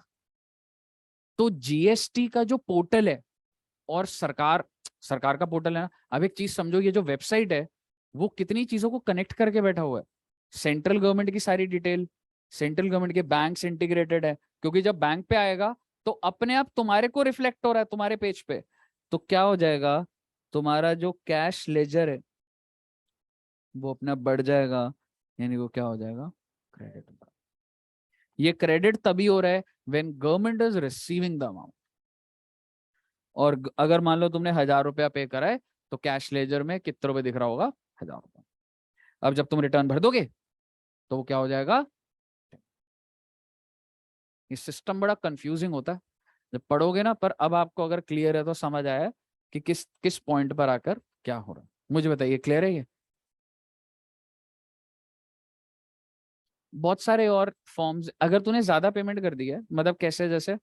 तो जीएसटी का जो पोर्टल है, और सरकार का पोर्टल है ना, अब एक चीज समझो, ये जो वेबसाइट है वो कितनी चीजों को कनेक्ट करके बैठा हुआ है। सेंट्रल गवर्नमेंट की सारी डिटेल, सेंट्रल गवर्नमेंट के बैंक से इंटीग्रेटेड है, क्योंकि जब बैंक पे आएगा तो अपने आप तुम्हारे को रिफ्लेक्ट हो रहा है तुम्हारे पेज पे। तो क्या हो जाएगा? तुम्हारा जो कैश लेजर है वो अपना बढ़ जाएगा, यानी वो क्या हो जाएगा, क्रेडिट। ये क्रेडिट तभी हो रहा है when government is receiving the amount. और अगर मान लो तुमने 1,000 रुपया पे करा है, तो कैश लेजर में कितने रुपए दिख रहा होगा, 1,000 रुपया। अब जब तुम रिटर्न भर दोगे तो वो क्या हो जाएगा। ये सिस्टम बड़ा कंफ्यूजिंग होता है जब पढ़ोगे ना, पर अब आपको अगर क्लियर है तो समझ आया कि किस किस पॉइंट पर आकर क्या हो रहा है। मुझे बताइए, क्लियर है ये। बहुत सारे और फॉर्म्स, अगर तूने ज्यादा पेमेंट कर दी है, मतलब कैसे, जैसे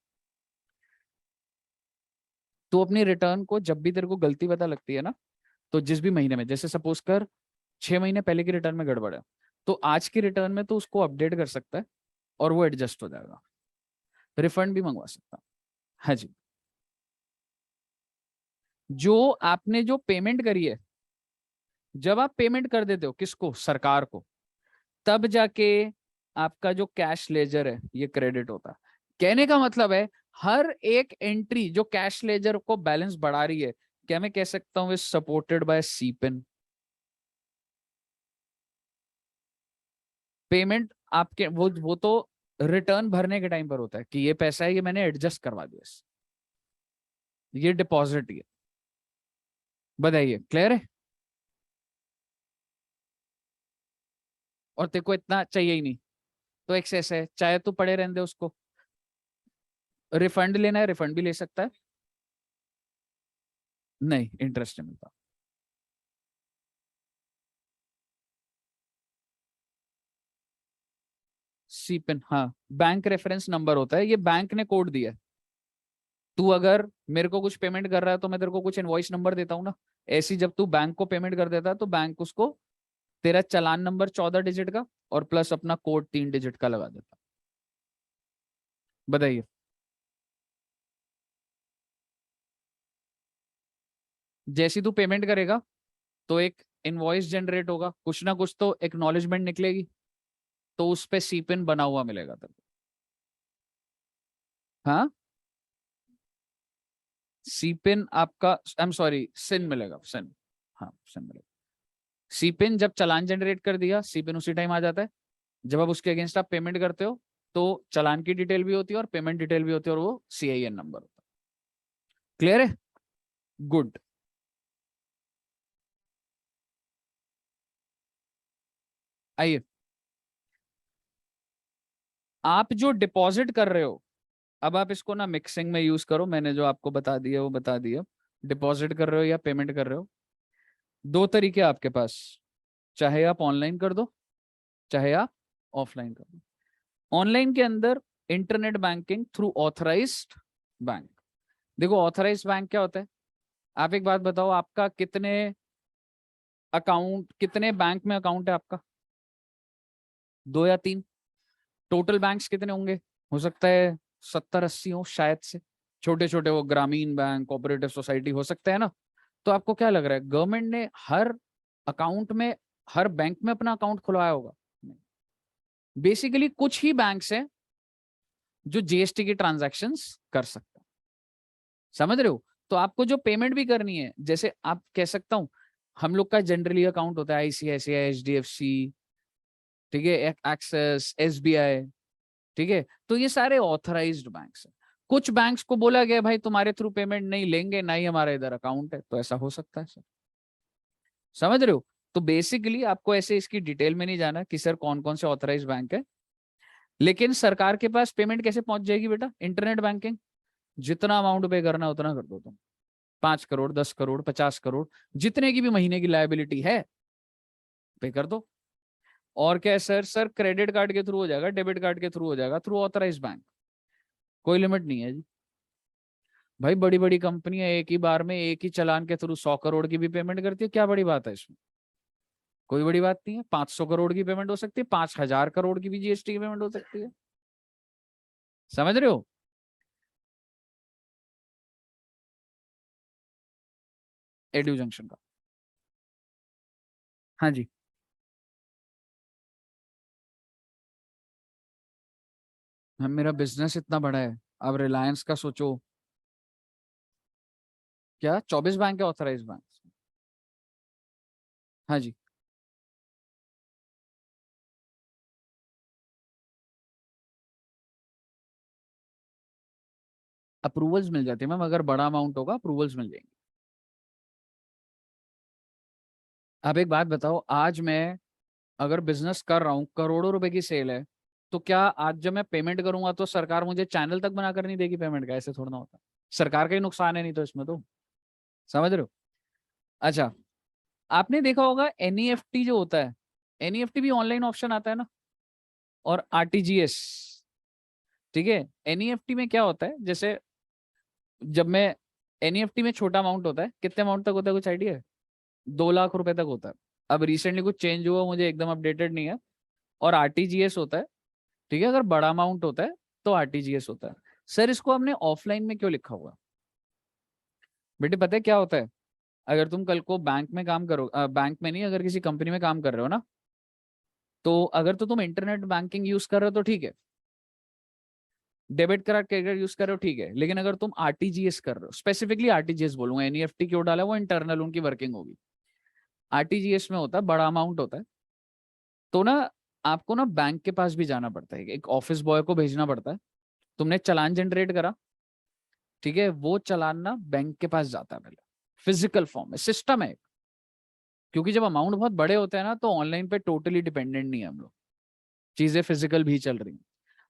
तू अपनी रिटर्न को जब भी तेरे को गलती पता लगती है ना, तो जिस भी महीने में, जैसे सपोज कर 6 महीने पहले की रिटर्न में गड़बड़ है, तो आज की रिटर्न में तो उसको अपडेट कर सकता है और वो एडजस्ट हो जाएगा, रिफंड भी मंगवा सकता है। हाँ जी। जो आपने जो पेमेंट करी है, जब आप पेमेंट कर देते हो किसको, सरकार को, तब जाके आपका जो कैश लेजर है ये क्रेडिट होता है। कहने का मतलब है हर एक एंट्री जो कैश लेजर को बैलेंस बढ़ा रही है, क्या मैं कह सकता हूं इज सपोर्टेड बाय सीपिन। पेमेंट आपके वो तो रिटर्न भरने के टाइम पर होता है कि ये पैसा है, ये मैंने एडजस्ट करवा दिया, ये डिपॉजिट है। बताइए, क्लियर है। और तेरे को इतना चाहिए ही नहीं तो एक्सेस है, चाहे तू पड़े रहने दे उसको। रिफंड लेना है, रिफंड भी ले सकता है। नहीं, इंटरेस्ट नहीं मिलता। सीपिन, हाँ, बैंक रेफरेंस नंबर होता है, ये बैंक ने कोड दिया है। तू अगर मेरे को कुछ पेमेंट कर रहा है तो मैं तेरे को कुछ इनवॉइस नंबर देता हूँ ना, ऐसी जब तू बैंक को पेमेंट कर देता है तो बैंक उसको तेरा चालान नंबर 14 डिजिट का और प्लस अपना कोड 3 डिजिट का लगा देता। बताइए। जैसी तू पेमेंट करेगा तो एक इनवॉइस जनरेट होगा, कुछ ना कुछ तो एक्नॉलेजमेंट निकलेगी, तो उस पे सीपिन बना हुआ मिलेगा तेरे को। हाँ, सीपिन आपका, आई एम सॉरी, सिन मिलेगा, सिन। हाँ, सिन मिलेगा। सीपिन जब चालान जनरेट कर दिया, सीपिन उसी टाइम आ जाता है। जब आप उसके अगेंस्ट आप पेमेंट करते हो तो चालान की डिटेल भी होती है और पेमेंट डिटेल भी होती है और वो CIN नंबर होता है। क्लियर है। गुड। आइए, आप जो डिपॉजिट कर रहे हो, अब आप इसको ना मिक्सिंग में यूज करो, मैंने जो आपको बता दिया वो बता दिया। डिपॉजिट कर रहे हो या पेमेंट कर रहे हो, दो तरीके आपके पास, चाहे आप ऑनलाइन कर दो, चाहे आप ऑफलाइन कर दो। ऑनलाइन के अंदर internet banking through authorised bank. देखो, ऑथराइज्ड बैंक क्या होता है। आप एक बात बताओ, आपका कितने अकाउंट, कितने बैंक में अकाउंट है आपका, 2 या 3। टोटल बैंक्स कितने होंगे, हो सकता है 70-80 हो शायद से। छोटे छोटे वो ग्रामीण बैंक, कोऑपरेटिव सोसाइटी हो सकते हैं ना। तो आपको क्या लग रहा है, गवर्नमेंट ने हर अकाउंट में, हर बैंक में अपना अकाउंट खुलवाया होगा। बेसिकली कुछ ही बैंक्स हैं जो GST की ट्रांजैक्शंस कर सकते हैं। समझ रहे हो। तो आपको जो पेमेंट भी करनी है, जैसे आप कह सकता हूं, हम लोग का जनरली अकाउंट होता है ICICI, HDFC, ठीक है, एक्सिस, SBI, ठीक है। तो ये सारे ऑथराइज्ड बैंक्स हैं। कुछ बैंक्स को बोला गया भाई तुम्हारे थ्रू पेमेंट नहीं लेंगे, ना ही हमारा इधर अकाउंट है, तो ऐसा हो सकता है सर। समझ रहे हो। तो बेसिकली आपको ऐसे इसकी डिटेल में नहीं जाना कि सर कौन कौन से ऑथराइज्ड बैंक है, लेकिन सरकार के पास पेमेंट कैसे पहुंच जाएगी बेटा, इंटरनेट बैंकिंग। जितना अमाउंट पे करना है उतना कर दो तुम, 5 करोड़, 10 करोड़, 50 करोड़, जितने की भी महीने की लायबिलिटी है पे कर दो। और क्या है सर, सर क्रेडिट कार्ड के थ्रू हो जाएगा, डेबिट कार्ड के थ्रू हो जाएगा, थ्रू ऑथराइज बैंक, कोई लिमिट नहीं है जी। भाई बड़ी बड़ी कंपनियां एक ही बार में एक ही चालान के थ्रू 100 करोड़ की भी पेमेंट करती है, क्या बड़ी बात है इसमें, कोई बड़ी बात नहीं है। 500 करोड़ की पेमेंट हो सकती है, 5,000 करोड़ की भी GST की पेमेंट हो सकती है। समझ रहे हो। एड्यू जंक्शन का। हाँ जी। हम, मेरा बिजनेस इतना बड़ा है, अब रिलायंस का सोचो। क्या 24 बैंक है ऑथराइज बैंक। हाँ जी। अप्रूवल्स मिल जाती है मैम, अगर बड़ा अमाउंट होगा अप्रूवल्स मिल जाएंगे। अब एक बात बताओ, आज मैं अगर बिजनेस कर रहा हूँ, करोड़ों रुपए की सेल है, तो क्या आज जब मैं पेमेंट करूंगा तो सरकार मुझे चैनल तक बनाकर नहीं देगी पेमेंट का? ऐसे थोड़ा ना होता, सरकार का ही नुकसान है नहीं तो इसमें तो, समझ रहे हो? अच्छा, आपने देखा होगा एनईएफटी जो होता है, एनईएफटी भी ऑनलाइन ऑप्शन आता है ना, और आरटीजीएस। ठीक है, एनईएफटी में क्या होता है, जैसे जब मैं, एनईएफटी में छोटा अमाउंट होता है, कितने अमाउंट तक होता है कुछ आइडिया है? 2 लाख रुपए तक होता है। अब रिसेंटली कुछ चेंज हुआ, मुझे एकदम अपडेटेड नहीं है। और आरटीजीएस होता है। ठीक है, अगर बड़ा अमाउंट होता है तो आरटीजीएस होता है। सर इसको हमने ऑफलाइन में क्यों लिखा हुआ? बेटे पता है क्या होता है, अगर तुम कल को बैंक में काम करो, बैंक में नहीं, अगर किसी कंपनी में काम कर रहे हो ना, तो अगर तो तुम इंटरनेट बैंकिंग यूज कर रहे हो तो ठीक है, डेबिट कार्ड क्रेडिट यूज कर रहे हो ठीक है, लेकिन अगर तुम आरटीजीएस कर रहे हो, स्पेसिफिकली आरटीजीएस बोलूंगा, एनईएफटी क्यों डाला, वो इंटरनल उनकी वर्किंग होगी। आरटीजीएस में होता है, बड़ा अमाउंट होता है, तो ना आपको ना बैंक के पास भी जाना पड़ता है, एक ऑफिस बॉय को भेजना पड़ता है। तुमने चालान जनरेट करा, ठीक है, वो चालान ना बैंक के पास जाता है पहले, फिजिकल फॉर्म में, सिस्टम है। क्योंकि जब अमाउंट बहुत बड़े होते हैं ना, तो ऑनलाइन पे टोटली डिपेंडेंट नहीं है हम लोग, चीजें फिजिकल भी चल रही हैं।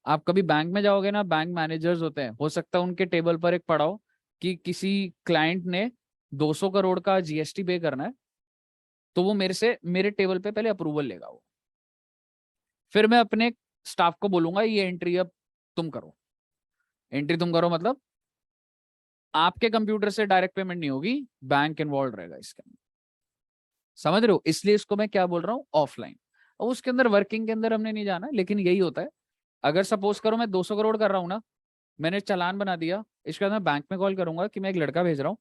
आप कभी बैंक में जाओगे ना, बैंक मैनेजर्स होते हैं, हो सकता है उनके टेबल पर एक पड़ा हो कि किसी क्लाइंट ने 200 करोड़ का जीएसटी पे करना है, तो वो मेरे से, मेरे टेबल पे पहले अप्रूवल लेगा वो, फिर मैं अपने स्टाफ को बोलूंगा ये एंट्री अब तुम करो। एंट्री तुम करो मतलब आपके कंप्यूटर से डायरेक्ट पेमेंट नहीं होगी, बैंक इन्वॉल्व रहेगा इसके अंदर, समझ रहे हो? इसलिए इसको मैं क्या बोल रहा हूँ, ऑफलाइन। और उसके अंदर वर्किंग के अंदर हमने नहीं जाना, लेकिन यही होता है, अगर सपोज करो मैं 200 करोड़ कर रहा हूँ ना, मैंने चालान बना दिया, इसके बाद मैं बैंक में कॉल करूंगा कि मैं एक लड़का भेज रहा हूँ,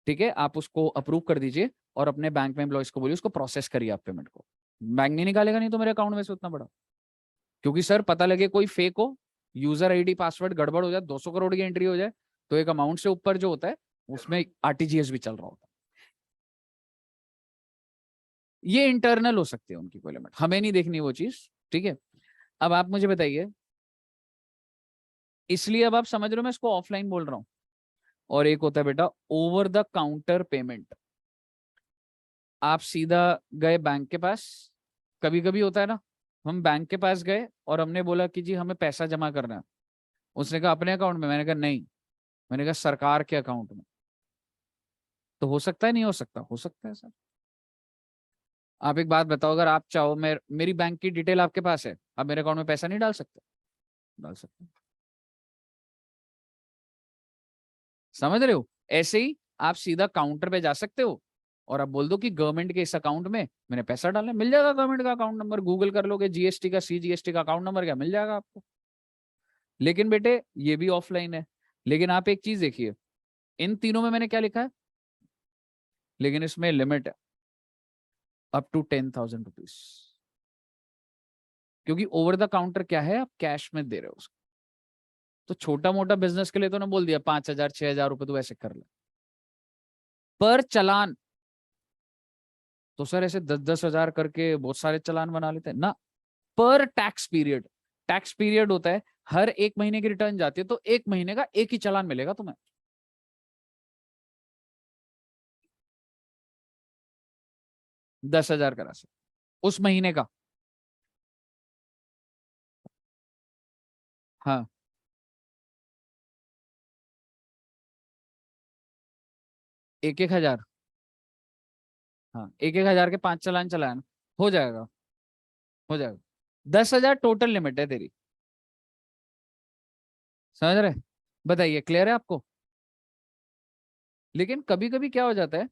ठीक है, आप उसको अप्रूव कर दीजिए, और अपने बैंक में एम्प्लॉइज को बोलिए उसको प्रोसेस करिए आप पेमेंट को। बैंक नहीं निकालेगा नहीं तो मेरे अकाउंट में से उतना बड़ा, क्योंकि सर पता लगे कोई फेक हो, यूजर आईडी पासवर्ड गड़बड़ हो जाए, 200 करोड़ की एंट्री हो जाए, तो एक अमाउंट से ऊपर जो होता है उसमें आरटीजीएस भी चल रहा होता है। ये इंटरनल हो सकती है उनकी कोई लिमिट, हमें नहीं देखनी वो चीज, ठीक है। अब आप मुझे बताइए, इसलिए अब आप समझ रहे हो मैं इसको ऑफलाइन बोल रहा हूं। और एक होता है बेटा ओवर द काउंटर पेमेंट, आप सीधा गए बैंक के पास, कभी कभी होता है ना, हम बैंक के पास गए और हमने बोला कि जी हमें पैसा जमा करना है, उसने कहा अपने अकाउंट में, मैंने कहा नहीं, मैंने कहा सरकार के अकाउंट में। तो हो सकता है, नहीं हो सकता? हो सकता है सर। आप एक बात बताओ, अगर आप चाहो, मेरी बैंक की डिटेल आपके पास है, आप मेरे अकाउंट में पैसा नहीं डाल सकते? डाल सकते, समझ रहे हो? ऐसे ही आप सीधा काउंटर पे जा सकते हो और आप बोल दो कि गवर्नमेंट के इस अकाउंट में मैंने पैसा डालना है, मिल जाएगा गवर्नमेंट का अकाउंट नंबर, गूगल कर लोगे जीएसटी का, सीजीएसटी का अकाउंट नंबर क्या, मिल जाएगा आपको। लेकिन बेटे ये भी ऑफलाइन है। लेकिन आप एक चीज देखिए, इन तीनों में मैंने क्या लिखा है, लेकिन इसमें लिमिट है अप टू 10,000 रुपीज, क्योंकि ओवर द काउंटर क्या है, आप कैश में दे रहे हो उसको। तो छोटा मोटा बिजनेस के लिए तो ना बोल दिया 5,000 6,000 रुपए तो ऐसे कर ले, पर चालान तो सर ऐसे 10-10 हजार करके बहुत सारे चालान बना लेते हैं ना। पर टैक्स पीरियड, टैक्स पीरियड होता है, हर 1 महीने की रिटर्न जाती है, तो 1 महीने का एक ही चालान मिलेगा तुम्हें। 10,000 का राशि उस महीने का। हाँ, 1-1 हजार। हाँ, 1-1 हजार के 5 चालान चलान हो जाएगा, हो जाएगा। 10,000 टोटल लिमिट है तेरी, समझ रहे? बताइए, क्लियर है आपको? लेकिन कभी कभी क्या हो जाता है,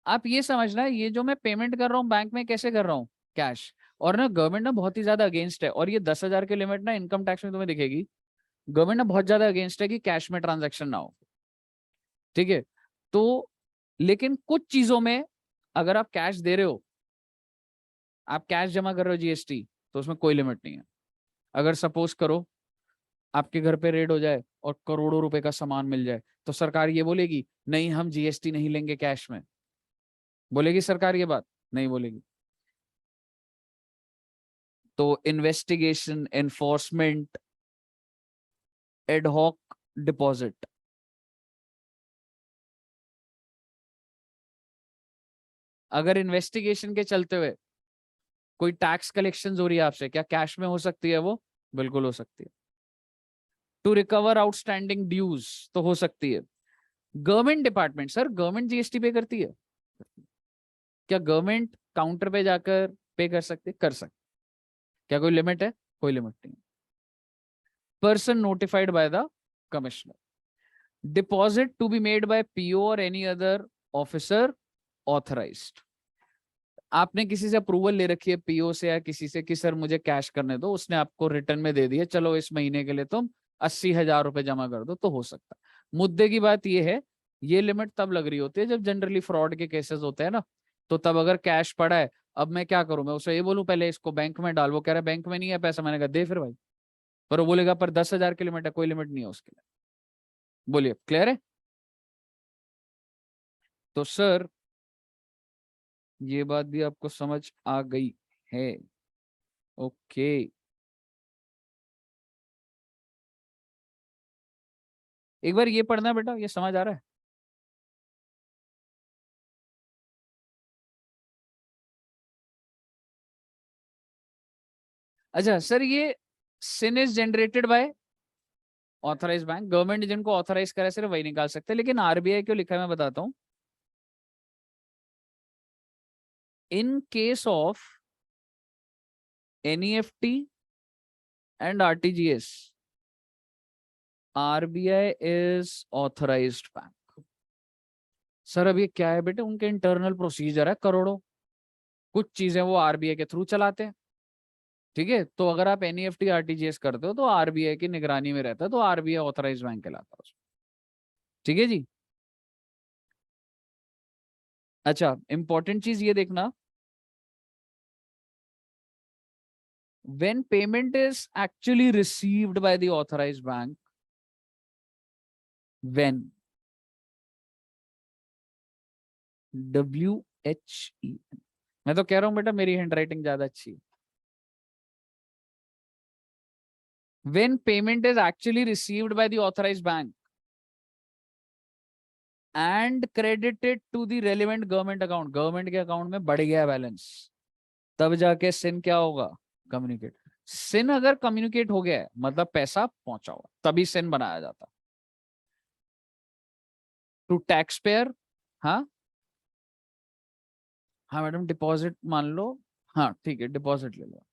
आप ये समझना, ये जो मैं पेमेंट कर रहा हूँ बैंक में कैसे कर रहा हूँ, कैश। और ना गवर्नमेंट ना बहुत ही ज्यादा अगेंस्ट है, और ये 10,000 की लिमिट ना इनकम टैक्स में तुम्हें दिखेगी, गवर्नमेंट ना बहुत ज्यादा अगेंस्ट है कि कैश में ट्रांजैक्शन ना हो, ठीक है। तो लेकिन कुछ चीजों में अगर आप कैश दे रहे हो, आप कैश जमा कर रहे हो जीएसटी, तो उसमें कोई लिमिट नहीं है। अगर सपोज करो आपके घर पे रेड हो जाए और करोड़ों रुपए का सामान मिल जाए, तो सरकार ये बोलेगी नहीं हम जीएसटी नहीं लेंगे कैश में? बोलेगी सरकार ये बात? नहीं बोलेगी। तो इन्वेस्टिगेशन, एनफोर्समेंट, एडहॉक डिपॉजिट। अगर इन्वेस्टिगेशन के चलते हुए कोई टैक्स कलेक्शन हो रही है आपसे, क्या कैश में हो सकती है वो? बिल्कुल हो सकती है। टू रिकवर आउटस्टैंडिंग ड्यूज, तो हो सकती है। Government department, sir government GST पे करती है, क्या गवर्नमेंट काउंटर पे जाकर पे कर सकते? कर सकते। क्या कोई लिमिट है? कोई लिमिट नहीं। Person notified by the commissioner. Deposit to be made by PO और एनी अदर ऑफिसर ऑथराइज्ड। आपने किसी से अप्रूवल ले रखी है पीओ से या किसी से कि सर मुझे कैश करने दो, उसने आपको रिटर्न में दे दिया, चलो इस महीने के लिए तुम 80,000 रुपए जमा कर दो, तो हो सकता है। मुद्दे की बात यह है, ये लिमिट तब लग रही होती है जब जनरली फ्रॉड के केसेस होते हैं ना, तो तब अगर कैश पड़ा है, अब मैं क्या करूं, मैं उसे ये बोलूं पहले इसको बैंक में डाल, वो कह रहा है बैंक में नहीं है पैसा, मैंने कहा दे फिर भाई, पर वो बोलेगा पर 10,000 की लिमिट है, कोई लिमिट नहीं है उसके लिए। बोलिए क्लियर है? तो सर ये बात भी आपको समझ आ गई है? ओके। एक बार ये पढ़ना बेटा, ये समझ आ रहा है? अच्छा सर, ये CIN is generated by authorise bank. Government जिनको ऑथराइज करे सिर्फ वही निकाल सकते हैं, लेकिन आरबीआई क्यों लिखा है मैं बताता हूं। In case of NEFT and RTGS, RBI is authorised bank. Sir अब ये क्या है बेटे, उनके इंटरनल प्रोसीजर है करोड़ों, कुछ चीजें वो आरबीआई के थ्रू चलाते हैं। ठीक है, तो अगर आप एनईएफटी आरटीजीएस करते हो तो आरबीआई की निगरानी में रहता है, तो आरबीआई ऑथराइज बैंक कहलाता है उसमें। ठीक है जी। अच्छा, इंपॉर्टेंट चीज ये देखना, when payment is actually received by the authorized bank, when WHEN, मैं तो कह रहा हूं बेटा मेरी हैंडराइटिंग ज्यादा अच्छी है। when payment is actually received by the authorized bank and credited to the relevant government account, government के अकाउंट में बढ़ गया बैलेंस, तब जाके सिन क्या होगा? कम्युनिकेट। सिन अगर कम्युनिकेट हो गया है मतलब पैसा पहुंचा हुआ, तभी सिन बनाया जाता। टू टैक्स पेयर, हाँ हाँ मैडम डिपॉजिट मान लो, हाँ ठीक है डिपॉजिट ले लो,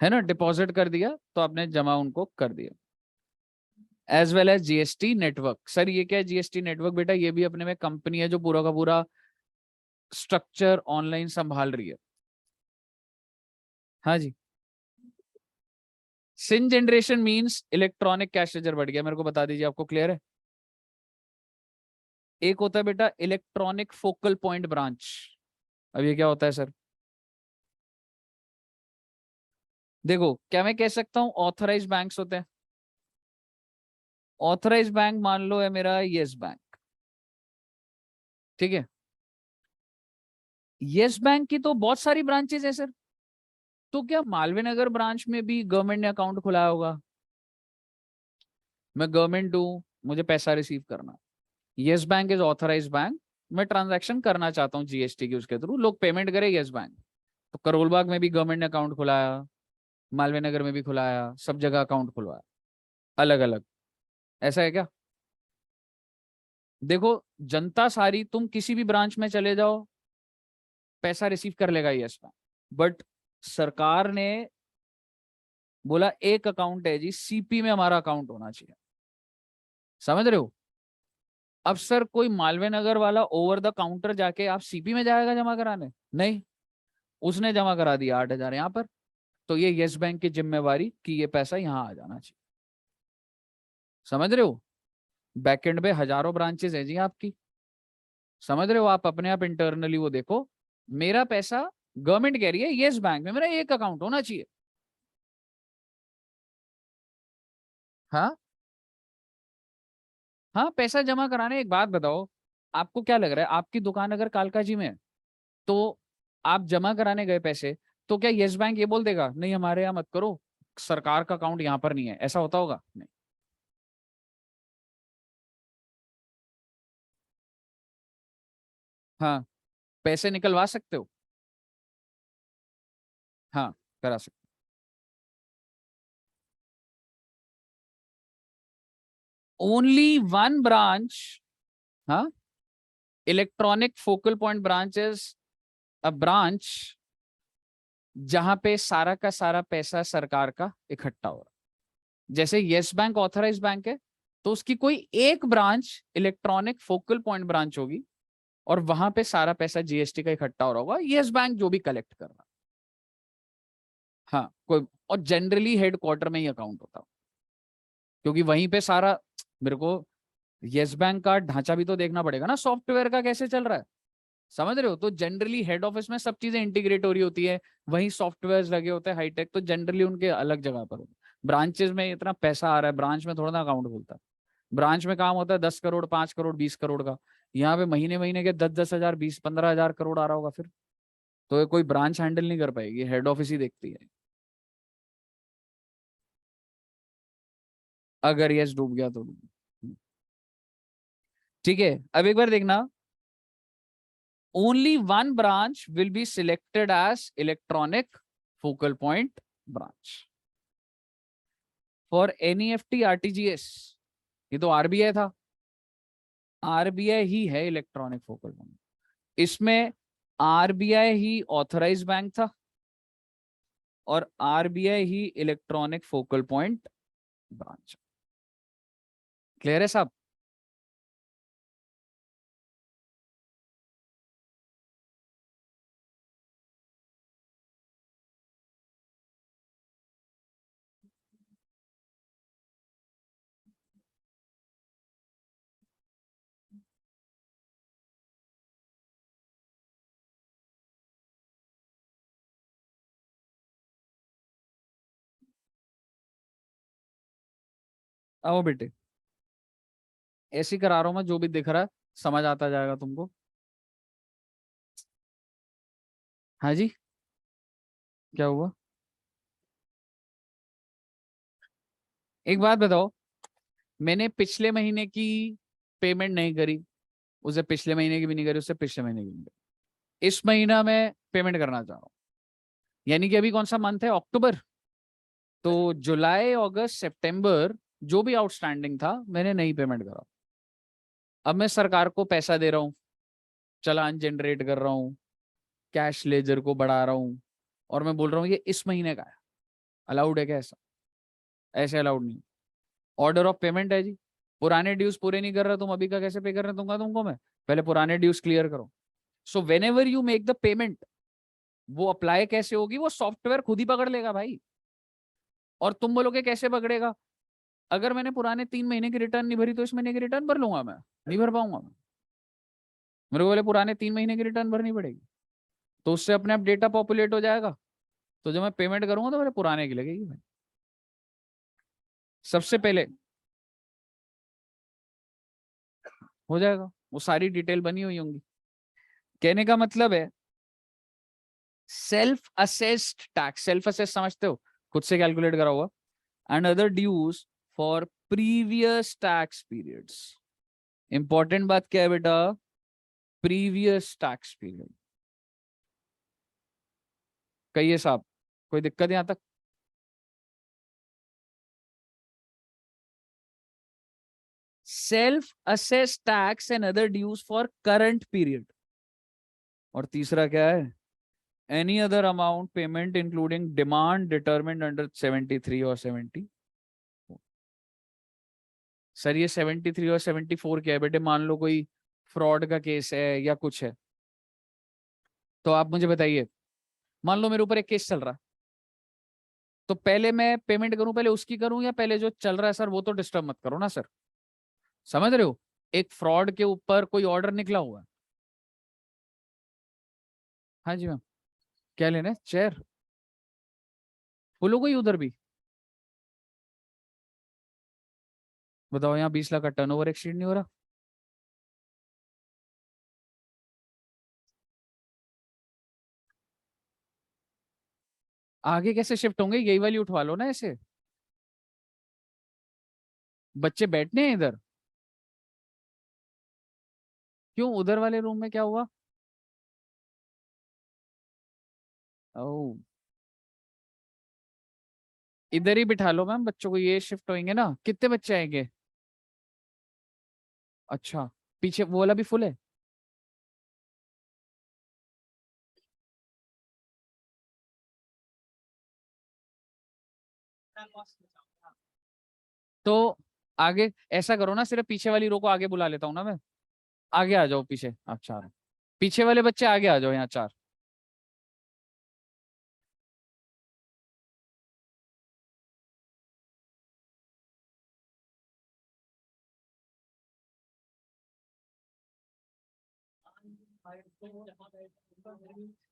है ना, डिपॉजिट कर दिया तो आपने जमा उनको कर दिया। As well as GST network. Sir ये क्या है जीएसटी नेटवर्क? बेटा ये भी अपने में कंपनी है जो पूरा का पूरा स्ट्रक्चर ऑनलाइन संभाल रही है। हाँ जी। CIN generation means electronic cash ledger बढ़ गया, मेरे को बता दीजिए, आपको क्लियर है? एक होता है बेटा इलेक्ट्रॉनिक फोकल पॉइंट ब्रांच। अब ये क्या होता है सर? देखो क्या मैं कह सकता हूं ऑथराइज बैंक्स होते हैं। ऑथराइज बैंक मान लो है मेरा यस बैंक। ठीक है, यस बैंक की तो बहुत सारी ब्रांचेस है सर, तो क्या मालवीय नगर ब्रांच में भी गवर्नमेंट ने अकाउंट खुलाया होगा? मैं गवर्नमेंट हूं, मुझे पैसा रिसीव करना, Yes Bank is authorise bank, मैं ट्रांजैक्शन करना चाहता हूँ जीएसटी की, उसके थ्रू लोग पेमेंट करे यस बैंक, तो करोल बाग में भी गवर्नमेंट ने अकाउंट खुलाया, मालवीय नगर में भी खुलाया, सब जगह अकाउंट खुलवाया अलग अलग। ऐसा है क्या? देखो जनता सारी, तुम किसी भी ब्रांच में चले जाओ पैसा रिसीव कर लेगा यस बैंक, बट सरकार ने बोला एक अकाउंट है जी, सीपी में हमारा अकाउंट होना चाहिए। समझ रहे हो? अब सर कोई मालवीय नगर वाला ओवर द काउंटर जाके आप सीपी में जाएगा जमा कराने? नहीं, उसने जमा करा दिया 8,000 यहाँ पर, तो ये यस बैंक की जिम्मेवारी कि ये पैसा यहाँ आ जाना चाहिए। समझ रहे हो? बैकएंड पे हजारों ब्रांचेस है जी आपकी। समझ रहे हो? आप अपने आप इंटरनली वो देखो, मेरा पैसा गवर्नमेंट कह रही है यस बैंक में मेरा एक अकाउंट होना चाहिए। हाँ हाँ, पैसा जमा कराने। एक बात बताओ, आपको क्या लग रहा है आपकी दुकान अगर कालकाजी में है, तो आप जमा कराने गए पैसे, तो क्या यस बैंक ये बोल देगा नहीं हमारे यहाँ मत करो, सरकार का अकाउंट यहाँ पर नहीं है? ऐसा होता होगा? नहीं। हाँ, पैसे निकलवा सकते हो। हाँ, करा सकते हो। Only one branch. हाँ, electronic focal point branch is a branch जहां पे सारा का सारा पैसा सरकार का इकट्ठा हो रहा है। जैसे यस बैंक ऑथराइज बैंक है, तो उसकी कोई एक branch electronic focal point branch होगी, और वहां पे सारा पैसा जीएसटी का इकट्ठा हो रहा होगा, यस बैंक जो भी कलेक्ट कर रहा है। हाँ, कोई, और जनरली हेडक्वार्टर में ही अकाउंट होता है, क्योंकि वहीं पे सारा, मेरे को यस बैंक का ढांचा भी तो देखना पड़ेगा ना, सॉफ्टवेयर का कैसे चल रहा है, समझ रहे हो। तो जनरली हेड ऑफिस में सब चीजें इंटीग्रेट हो रही होती है, वहीं सॉफ्टवेयर लगे होते हैं हाईटेक, तो जनरली उनके अलग जगह पर होते। ब्रांचेस में इतना पैसा आ रहा है, ब्रांच में थोड़ा ना अकाउंट खुलता है। ब्रांच में काम होता है 10 करोड़, 5 करोड़, 20 करोड़ का। यहाँ पे महीने महीने के 10-10 हजार, 20-15 हजार करोड़ आ रहा होगा फिर। तो ये कोई ब्रांच हैंडल नहीं कर पाएगी, हेड ऑफिस ही देखती है। अगर यस डूब गया तो डूब गया। ठीक है, अब एक बार देखना। only one branch will be selected as electronic focal point branch for NEFT RTGS। ये तो आरबीआई था, आरबीआई ही है इलेक्ट्रॉनिक फोकल पॉइंट। इसमें आरबीआई ही ऑथराइज बैंक था, और आरबीआई ही electronic focal point branch. Clear है साहब? आओ बेटे, ऐसी करा रहा हूं मैं, जो भी दिख रहा है समझ आता जाएगा तुमको। हाँ जी, क्या हुआ? एक बात बताओ, मैंने पिछले महीने की पेमेंट नहीं करी, उसे पिछले महीने की भी नहीं करी, उससे पिछले महीने की भी नहीं करी। इस महीना मैं पेमेंट करना चाह रहा हूँ, यानी कि अभी कौन सा मंथ है, अक्टूबर। तो जुलाई, अगस्त, सितंबर जो भी आउटस्टैंडिंग था मैंने नहीं पेमेंट करा। अब मैं सरकार को पैसा दे रहा हूँ, चालान जनरेट कर रहा हूँ, कैश लेजर को बढ़ा रहा हूँ, और मैं बोल रहा हूँ ये इस महीने का है। अलाउड है क्या ऐसा? ऐसे अलाउड नहीं। ऑर्डर ऑफ पेमेंट है जी, पुराने ड्यूज पूरे नहीं कर रहे तुम, अभी का कैसे पे करने दूंगा तुमको मैं? पहले पुराने ड्यूज क्लियर करो। So when ever you make the payment, वो अप्लाई कैसे होगी, वो सॉफ्टवेयर खुद ही पकड़ लेगा भाई। और तुम बोलोगे कैसे पकड़ेगा? अगर मैंने पुराने 3 महीने की रिटर्न नहीं भरी, तो इस महीने की रिटर्न भर लूंगा मैं? नहीं भर पाऊंगा मैं। मेरे को पहले पुराने 3 महीने की रिटर्न भरनी पड़ेगी, तो उससे अपने आप डेटा पॉपुलेट हो जाएगा। तो जब मैं पेमेंट करूंगा तो मेरे पुराने की लगेगी भाई, सबसे पहले हो जाएगा, वो सारी डिटेल बनी हुई होंगी। कहने का मतलब है, self assessed tax, self assess समझते हो, खुद से कैलकुलेट करा हुआ, and other dues for previous tax periods. Important बात क्या है बेटा? Previous tax period. कहिए साहब, कोई दिक्कत यहां तक? Self assess tax and other dues for current period. और तीसरा क्या है? Any other amount payment including demand determined under 73 और 70। सर ये 73 और 74 क्या है बेटे? मान लो कोई फ्रॉड का केस है या कुछ है, तो आप मुझे बताइए, मान लो मेरे ऊपर एक केस चल रहा है, तो पहले मैं पेमेंट करूं, पहले उसकी करूं, या पहले जो चल रहा है? सर वो तो डिस्टर्ब मत करो ना सर, समझ रहे हो? एक फ्रॉड के ऊपर कोई ऑर्डर निकला हुआ है। हाँ जी मैम, क्या लेना है? चेयर? बोलो कोई उधर भी। बताओ, यहाँ 20 लाख का टर्नओवर एक्सीड नहीं हो रहा? आगे कैसे शिफ्ट होंगे? यही वाली उठवा लो ना ऐसे। बच्चे बैठने हैं इधर? क्यों, उधर वाले रूम में क्या हुआ? ओ, इधर ही बिठा लो मैम बच्चों को, ये शिफ्ट होंगे ना। कितने बच्चे आएंगे? अच्छा, पीछे वो वाला भी फुल है। तो आगे ऐसा करो ना, सिर्फ पीछे वाली रो को आगे बुला लेता हूँ ना मैं। आगे आ जाओ पीछे, आप चार। पीछे वाले बच्चे आगे आ जाओ, यहाँ चार।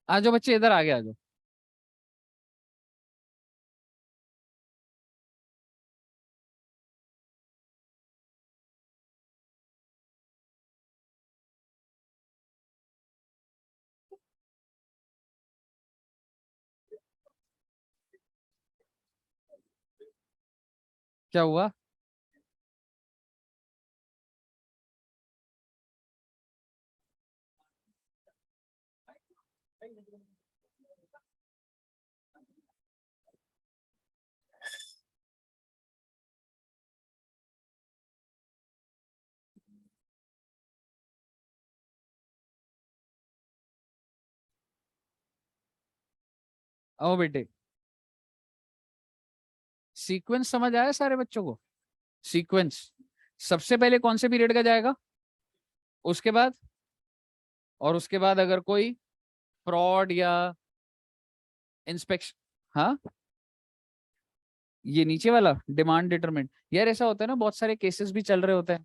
आ जाओ बच्चे, इधर आगे आ जाओ। क्या हुआ? आओ बेटे। सीक्वेंस समझ आया सारे बच्चों को? सीक्वेंस सबसे पहले कौन से पीरियड का जाएगा, उसके बाद, और उसके बाद अगर कोई फ्रॉड या इंस्पेक्शन। हाँ, ये नीचे वाला डिमांड डिटरमिनेंट। यार ऐसा होता है ना, बहुत सारे केसेस भी चल रहे होते हैं,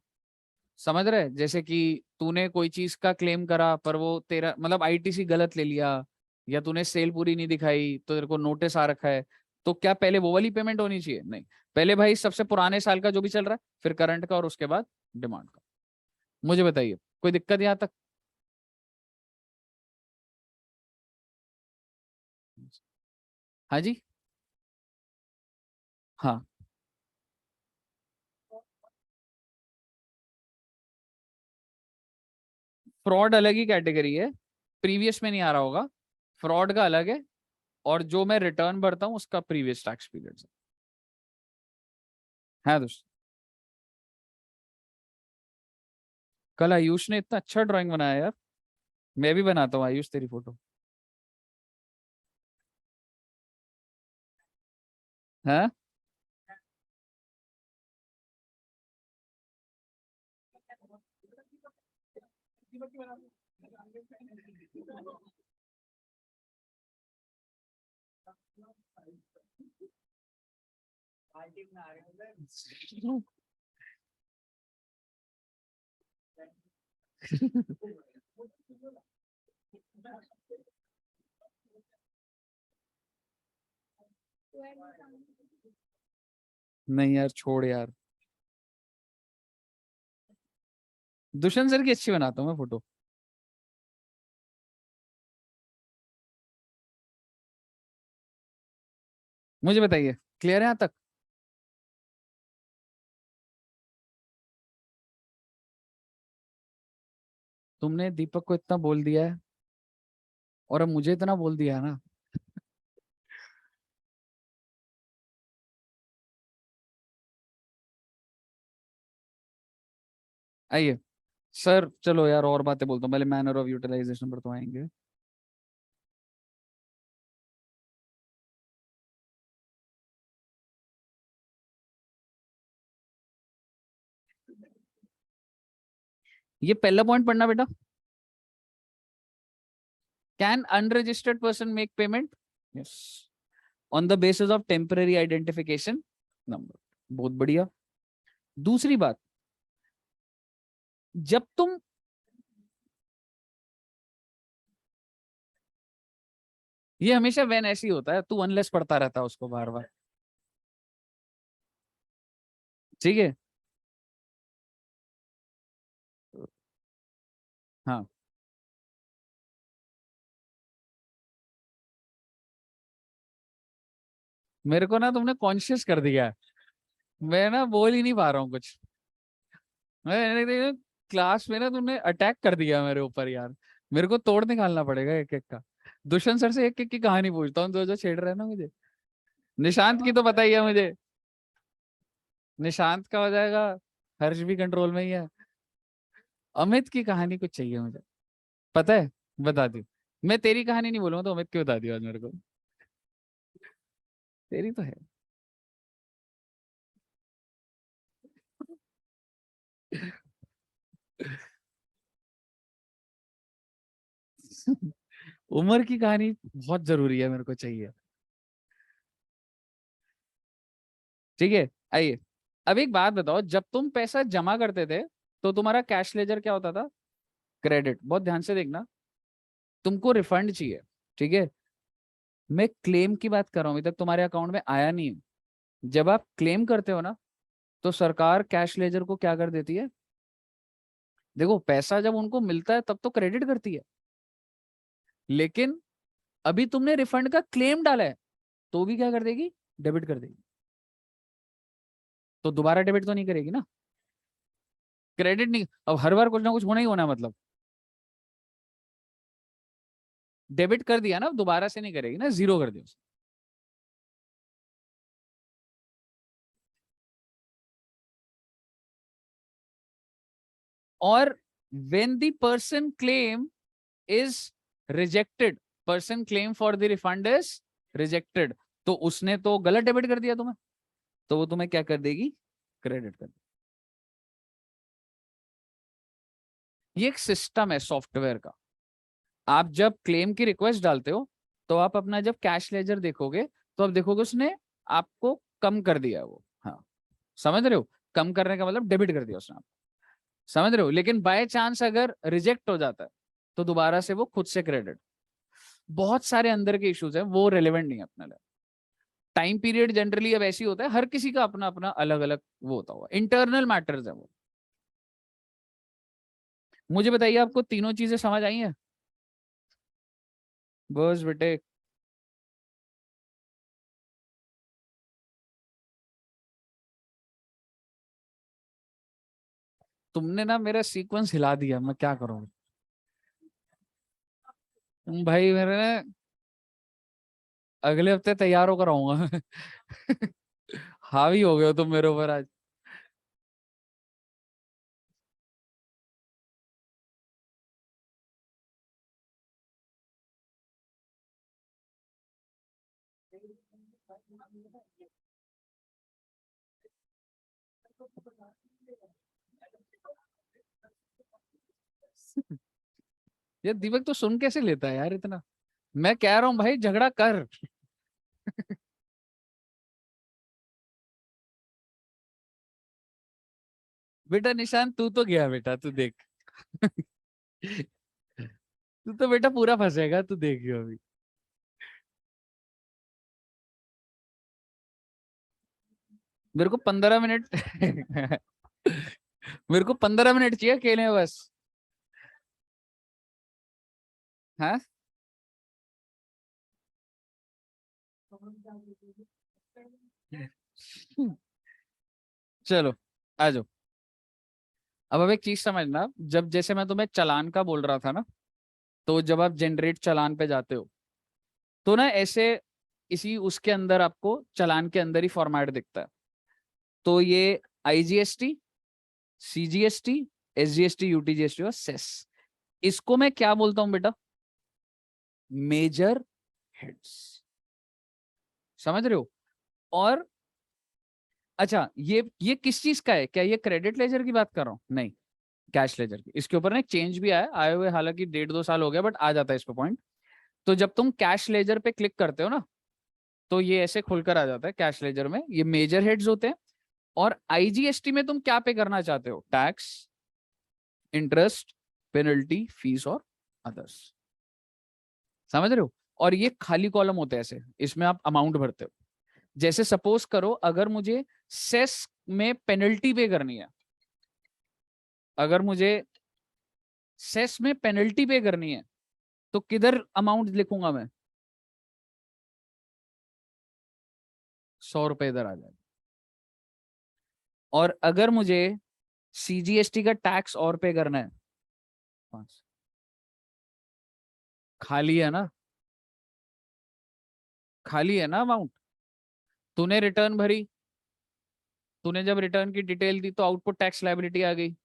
समझ रहे? जैसे कि तूने कोई चीज का क्लेम करा पर वो तेरा मतलब आईटीसी गलत ले लिया, या तूने सेल पूरी नहीं दिखाई तो तेरे को नोटिस आ रखा है। तो क्या पहले वो वाली पेमेंट होनी चाहिए? नहीं, पहले भाई सबसे पुराने साल का जो भी चल रहा है, फिर करंट का, और उसके बाद डिमांड का। मुझे बताइए, कोई दिक्कत यहाँ तक? हाँ जी। हाँ, फ्रॉड अलग ही कैटेगरी है, प्रीवियस में नहीं आ रहा होगा। फ्रॉड का अलग है, और जो मैं रिटर्न भरता हूँ उसका प्रीवियस टैक्स पीरियड है दोस्त। कल आयुष ने इतना अच्छा ड्राइंग बनाया यार। मैं भी बनाता हूँ आयुष, तेरी फोटो। हाँ, नहीं यार, छोड़ यार। दुष्यंत सर की अच्छी बनाता हूँ मैं फोटो। मुझे बताइए, क्लियर है यहाँ तक? तुमने दीपक को इतना बोल दिया है, और अब मुझे इतना बोल दिया है ना। आइए सर, चलो यार और बातें बोलता हूँ, पहले मैनर ऑफ यूटिलाइजेशन पर तो आएंगे। ये पहला पॉइंट पढ़ना बेटा। Can unregistered person make payment? Yes, on the basis of temporary identification number. बहुत बढ़िया। दूसरी बात, जब तुम, ये हमेशा वेन ऐसी होता है, तू अनलेस पढ़ता रहता है उसको बार बार। ठीक है। हाँ, मेरे को ना तुमने कॉन्शियस कर दिया है। मैं ना बोल ही नहीं पा रहा हूँ कुछ। मैं क्लास में ना तुमने अटैक कर दिया मेरे ऊपर यार। मेरे को तोड़ निकालना पड़ेगा एक एक का। दुष्यंत सर से एक एक की कहानी पूछता हूँ, जो छेड़ रहे हैं ना मुझे। निशांत की तो पता ही है मुझे, निशांत का हो जाएगा, हर्ष भी कंट्रोल में ही है। अमित की कहानी कुछ चाहिए मुझे, पता है, बता दी। मैं तेरी कहानी नहीं बोलूंगा, तो अमित की बता दी आज मेरे को। तेरी तो है। उमर की कहानी बहुत जरूरी है, मेरे को चाहिए। ठीक है, आइए। अब एक बात बताओ, जब तुम पैसा जमा करते थे तो तुम्हारा कैश लेजर क्या होता था? क्रेडिट। बहुत ध्यान से देखना, तुमको रिफंड चाहिए, ठीक है? मैं क्लेम की बात कर रहा हूं, अभी तक तुम्हारे अकाउंट में आया नहीं है। जब आप क्लेम करते हो ना, तो सरकार कैश लेजर को क्या कर देती है? देखो, पैसा जब उनको मिलता है तब तो क्रेडिट करती है, लेकिन अभी तुमने रिफंड का क्लेम डाला है, तो भी क्या कर देगी? डेबिट कर देगी। तो दोबारा डेबिट तो नहीं करेगी ना, क्रेडिट नहीं। अब हर बार कुछ ना कुछ होना ही होना है, मतलब डेबिट कर दिया ना, अब दोबारा से नहीं करेगी ना, जीरो कर दिया उसने। और when the person claim is rejected, person claim for the refund is rejected, तो उसने तो गलत डेबिट कर दिया तुम्हें, तो वो तुम्हें क्या कर देगी? क्रेडिट कर देगी। ये एक सिस्टम है सॉफ्टवेयर का। आप जब क्लेम की रिक्वेस्ट डालते हो, तो आप अपना जब कैश लेजर देखोगे, तो आप देखोगे उसने आपको कम कर दिया वो। हाँ, समझ रहे हो? कम करने का मतलब डेबिट कर दिया उसने आपको, समझ रहे हो? लेकिन बाय चांस अगर रिजेक्ट हो जाता है, तो दोबारा से वो खुद से क्रेडिट। बहुत सारे अंदर के इश्यूज हैं, वो रेलेवेंट नहीं है अपने लिए। टाइम पीरियड जनरली अब ऐसी होता है, हर किसी का अपना अपना अलग अलग वो होता हुआ, इंटरनल मैटर्स है वो। मुझे बताइए, आपको तीनों चीजें समझ आई हैं? बस बेटे। तुमने ना मेरा सीक्वेंस हिला दिया, मैं क्या करूं? भाई मेरे ना अगले हफ्ते तैयार होकर आऊंगा। हावी हो गए हो तुम मेरे ऊपर आज। ये दीपक तो सुन कैसे लेता है यार इतना? मैं कह रहा हूँ भाई, झगड़ा कर। बेटा निशान, तू तो गया बेटा, तू देख। तू तो बेटा पूरा फंसेगा, तू देखियो अभी। मेरे को 15 मिनट। मेरे को 15 मिनट चाहिए अकेले में बस। हाँ, चलो आ जाओ। अब एक चीज समझना, जब जैसे मैं तुम्हें चालान का बोल रहा था ना, तो जब आप जनरेट चालान पे जाते हो, तो ना ऐसे इसी उसके अंदर आपको चालान के अंदर ही फॉर्मेट दिखता है। तो ये आईजीएसटी, सीजीएसटी, एसजीएसटी, यूटीजीएसटी और सेस, इसको मैं क्या बोलता हूं बेटा? Major heads. समझ रहे हो? और अच्छा, ये किस चीज का है? क्या ये क्रेडिट लेजर की बात कर रहा हूँ? नहीं, कैश लेजर की। इसके ऊपर ना एक चेंज भी आया, आए हुए हालांकि 1.5-2 साल हो गया, बट आ जाता है इस पे पॉइंट। तो जब तुम कैश लेजर पे क्लिक करते हो ना, तो ये ऐसे खुलकर आ जाता है। कैश लेजर में ये मेजर हेड्स होते हैं। और आईजीएसटी में तुम क्या पे करना चाहते हो? टैक्स, इंटरेस्ट, पेनल्टी, फीस और अदर्स। समझ रहे हो? और ये खाली कॉलम होते हैं ऐसे, इसमें आप अमाउंट भरते हो। जैसे सपोज करो, अगर मुझे सेस में पेनल्टी पे करनी है, अगर मुझे सेस में पेनल्टी पे करनी है, तो किधर अमाउंट लिखूंगा मैं? 100 रुपए इधर आ जाएगा। और अगर मुझे सीजीएसटी का टैक्स और पे करना है, 5, खाली है ना? खाली है ना अमाउंट। तूने रिटर्न भरी, तूने जब रिटर्न की डिटेल दी तो आउटपुट टैक्स लायबिलिटी आ गई,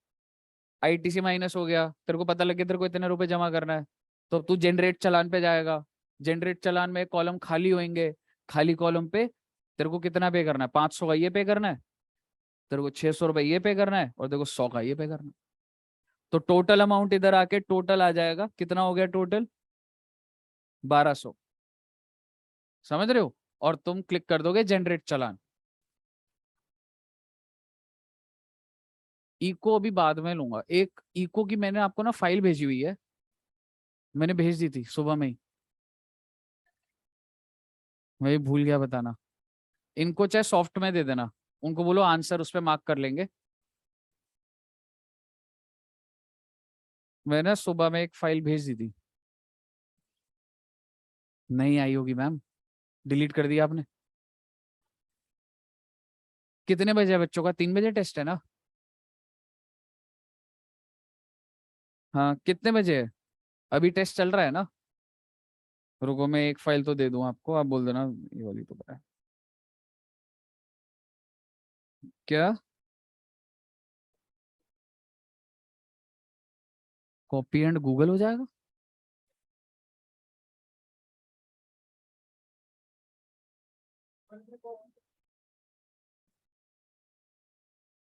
आईटीसी माइनस हो गया, तेरे को पता लग गया तेरे को इतने रुपए जमा करना है, तो अब तू जनरेट चालान पे जाएगा। जनरेट चालान में कॉलम खाली होंगे, खाली कॉलम पे तेरे को कितना पे करना है, 500 का ये पे करना है, तेरे को 600 रुपये ये पे करना है, और तेरे को 100 का ये पे करना है। तो टोटल अमाउंट इधर आके टोटल आ जाएगा, कितना हो गया टोटल, 1200। समझ रहे हो? और तुम क्लिक कर दोगे जनरेट चालान। इको अभी बाद में लूंगा, एक इको की मैंने आपको ना फाइल भेजी हुई है, मैंने भेज दी थी सुबह में ही, मैं भी भूल गया बताना। इनको चाहे सॉफ्ट में दे देना, उनको बोलो आंसर उस पर मार्क कर लेंगे। मैंने सुबह में एक फाइल भेज दी थी। नहीं आई होगी मैम, डिलीट कर दिया आपने। कितने बजे है बच्चों का, 3 बजे टेस्ट है ना? हाँ कितने बजे है? अभी टेस्ट चल रहा है ना? रुको मैं एक फाइल तो दे दूं आपको, आप बोल देना ये वाली तो पता है क्या। कॉपी एंड गूगल हो जाएगा?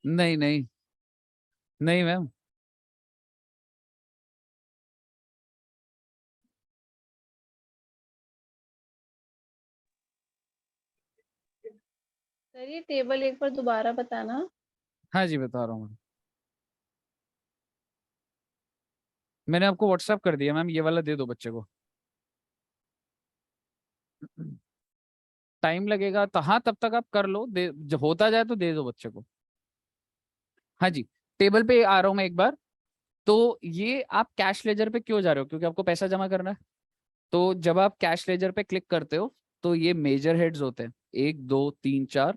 नहीं नहीं, नहीं मैम। सर ये टेबल एक बार दोबारा बताना। हाँ जी बता रहा हूँ मैं। मैंने आपको व्हाट्सएप कर दिया मैम, ये वाला दे दो बच्चे को। टाइम लगेगा तो हाँ, तब तक आप कर लो, दे जब होता जाए तो दे दो बच्चे को। हाँ जी, टेबल पे आ रहा हूँ मैं एक बार। तो ये आप कैश लेजर पे क्यों जा रहे हो, क्योंकि आपको पैसा जमा करना है। तो जब आप कैश लेजर पे क्लिक करते हो तो ये मेजर हेड्स होते हैं, 1 2 3 4।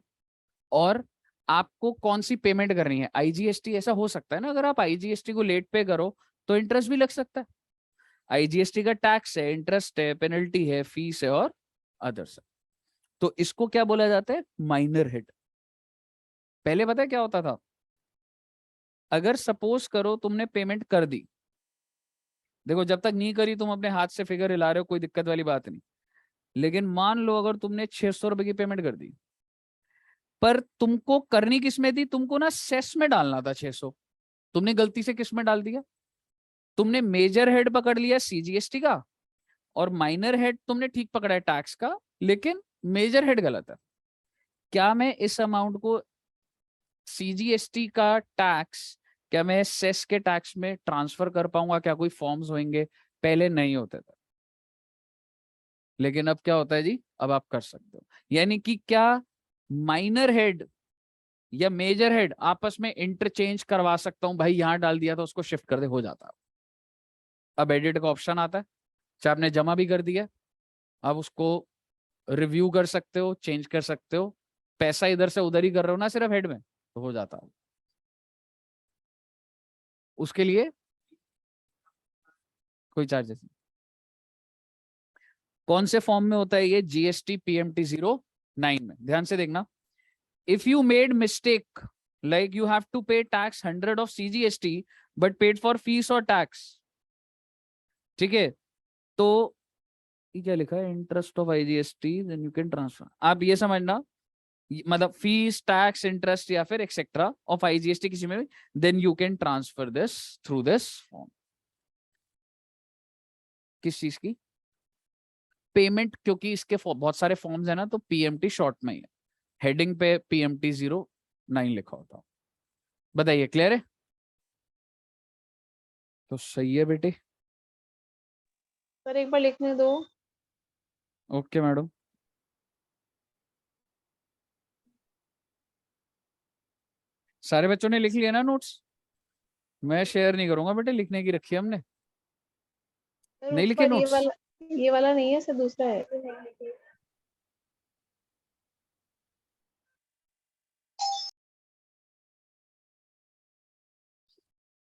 और आपको कौन सी पेमेंट करनी है, आईजीएसटी, ऐसा हो सकता है ना, अगर आप आईजीएसटी को लेट पे करो तो इंटरेस्ट भी लग सकता है। आईजीएसटी का टैक्स है, इंटरेस्ट है, पेनल्टी है, फीस है और अदर्स है। तो इसको क्या बोला जाता है, माइनर हेड। पहले पता है क्या होता था, अगर सपोज करो तुमने पेमेंट कर दी, देखो जब तक नहीं करी तुम अपने हाथ से फिगर हिला रहे हो, कोई दिक्कत वाली बात नहीं। लेकिन मान लो अगर तुमने 600 रुपए की पेमेंट कर दी, पर तुमको करनी किस में थी, तुमको ना सेस में डालना था 600, तुमने गलती से किस में डाल दिया, तुमने मेजर हेड पकड़ लिया सीजीएसटी का, और माइनर हेड तुमने ठीक पकड़ा है टैक्स का, लेकिन मेजर हेड गलत है। क्या मैं इस अमाउंट को सीजीएसटी का टैक्स, क्या मैं सेस के टैक्स में ट्रांसफर कर पाऊंगा, क्या कोई फॉर्म्स होंगे? पहले नहीं होते थे, लेकिन अब क्या होता है जी, अब आप कर सकते हो। यानी कि क्या माइनर हेड या मेजर हेड आपस में इंटरचेंज करवा सकता हूं, भाई यहां डाल दिया तो उसको शिफ्ट कर दे, हो जाता है। अब एडिट का ऑप्शन आता है, चाहे आपने जमा भी कर दिया, आप उसको रिव्यू कर सकते हो, चेंज कर सकते हो। पैसा इधर से उधर ही कर रहे हो ना सिर्फ हेड में, तो हो जाता है। उसके लिए कोई चार्जेस नहीं। कौन से फॉर्म में होता है ये, जीएसटी PMT 09 में, ध्यान से देखना। If you made mistake, like you have to pay tax 100 of CGST but paid for fees or tax, ठीक है? तो ये क्या लिखा है, interest of IGST then you can transfer, आप ये समझना, मतलब फीस टैक्स इंटरेस्ट या फिर एक्सेट्रा ऑफ आईजीएसटी किसी में भी, then you can transfer this through this form. किस चीज की पेमेंट, क्योंकि इसके बहुत सारे फॉर्म्स है ना, तो पीएमटी शॉर्ट में ही है, हेडिंग पे PMT 09 लिखा होता। बताइए क्लियर है? तो सही है बेटे। सर एक बार लिखने दो। Okay madam. सारे बच्चों ने लिख लिया ना नोट्स? मैं शेयर नहीं करूंगा बेटे, लिखने की रखी है हमने। सर नहीं लिखे ऊपर नोट्स? ये वाला नहीं है सर, दूसरा है।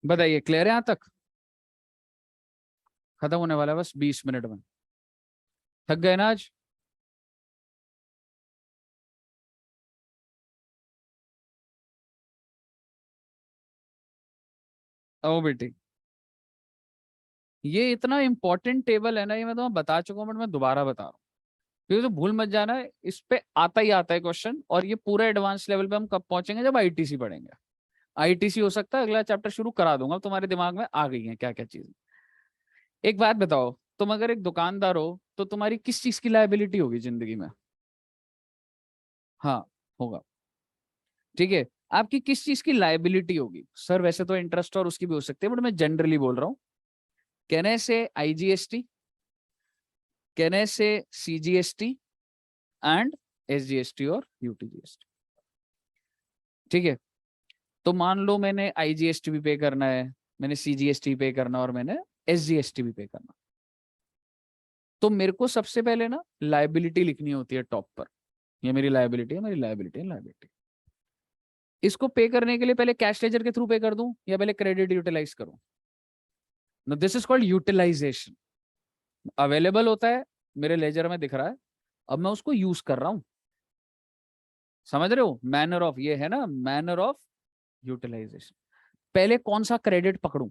बताइए क्लियर है यहां तक? खत्म होने वाला है बस 20 मिनट में। थक गए ना आज? ओ बेटी, ये इतना इंपॉर्टेंट टेबल है ना, ये मैं तुम्हें बता चुका हूँ, बट मैं दोबारा बता रहा हूँ क्योंकि तो भूल मत जाना है, इस पे आता ही आता है क्वेश्चन। और ये पूरा एडवांस लेवल पे हम कब पहुंचेंगे, जब आईटीसी पढ़ेंगे। आईटीसी हो सकता है अगला चैप्टर शुरू करा दूंगा, तुम्हारे दिमाग में आ गई है क्या क्या चीज। एक बात बताओ, तुम अगर एक दुकानदार हो तो तुम्हारी किस चीज की लायबिलिटी होगी जिंदगी में? हाँ, होगा। ठीक है, आपकी किस चीज की लायबिलिटी होगी? सर वैसे तो इंटरेस्ट और उसकी भी हो सकती है, बट मैं जनरली बोल रहा हूँ। कहने से आईजीएसटी, कहने से सीजीएसटी एंड एसजीएसटी और यूटीजीएसटी। ठीक है, तो मान लो मैंने आईजीएसटी भी पे करना है, मैंने सीजीएसटी पे करना और मैंने एसजीएसटी भी पे करना, तो मेरे को सबसे पहले ना लायबिलिटी लिखनी होती है टॉप पर। ये मेरी लायबिलिटी है, मेरी लायबिलिटी है, लायबिलिटी। इसको पे करने के लिए पहले कैश लेजर के थ्रू पे कर दूं या पहले क्रेडिट यूटिलाइज करूं? No, this is called utilisation. Available होता है, मेरे लेजर में दिख रहा है, अब मैं उसको यूज कर रहा हूं। समझ रहे हो मैनर ऑफ, ये है ना मैनर ऑफ यूटिलाइजेशन। पहले कौन सा क्रेडिट पकड़ूं?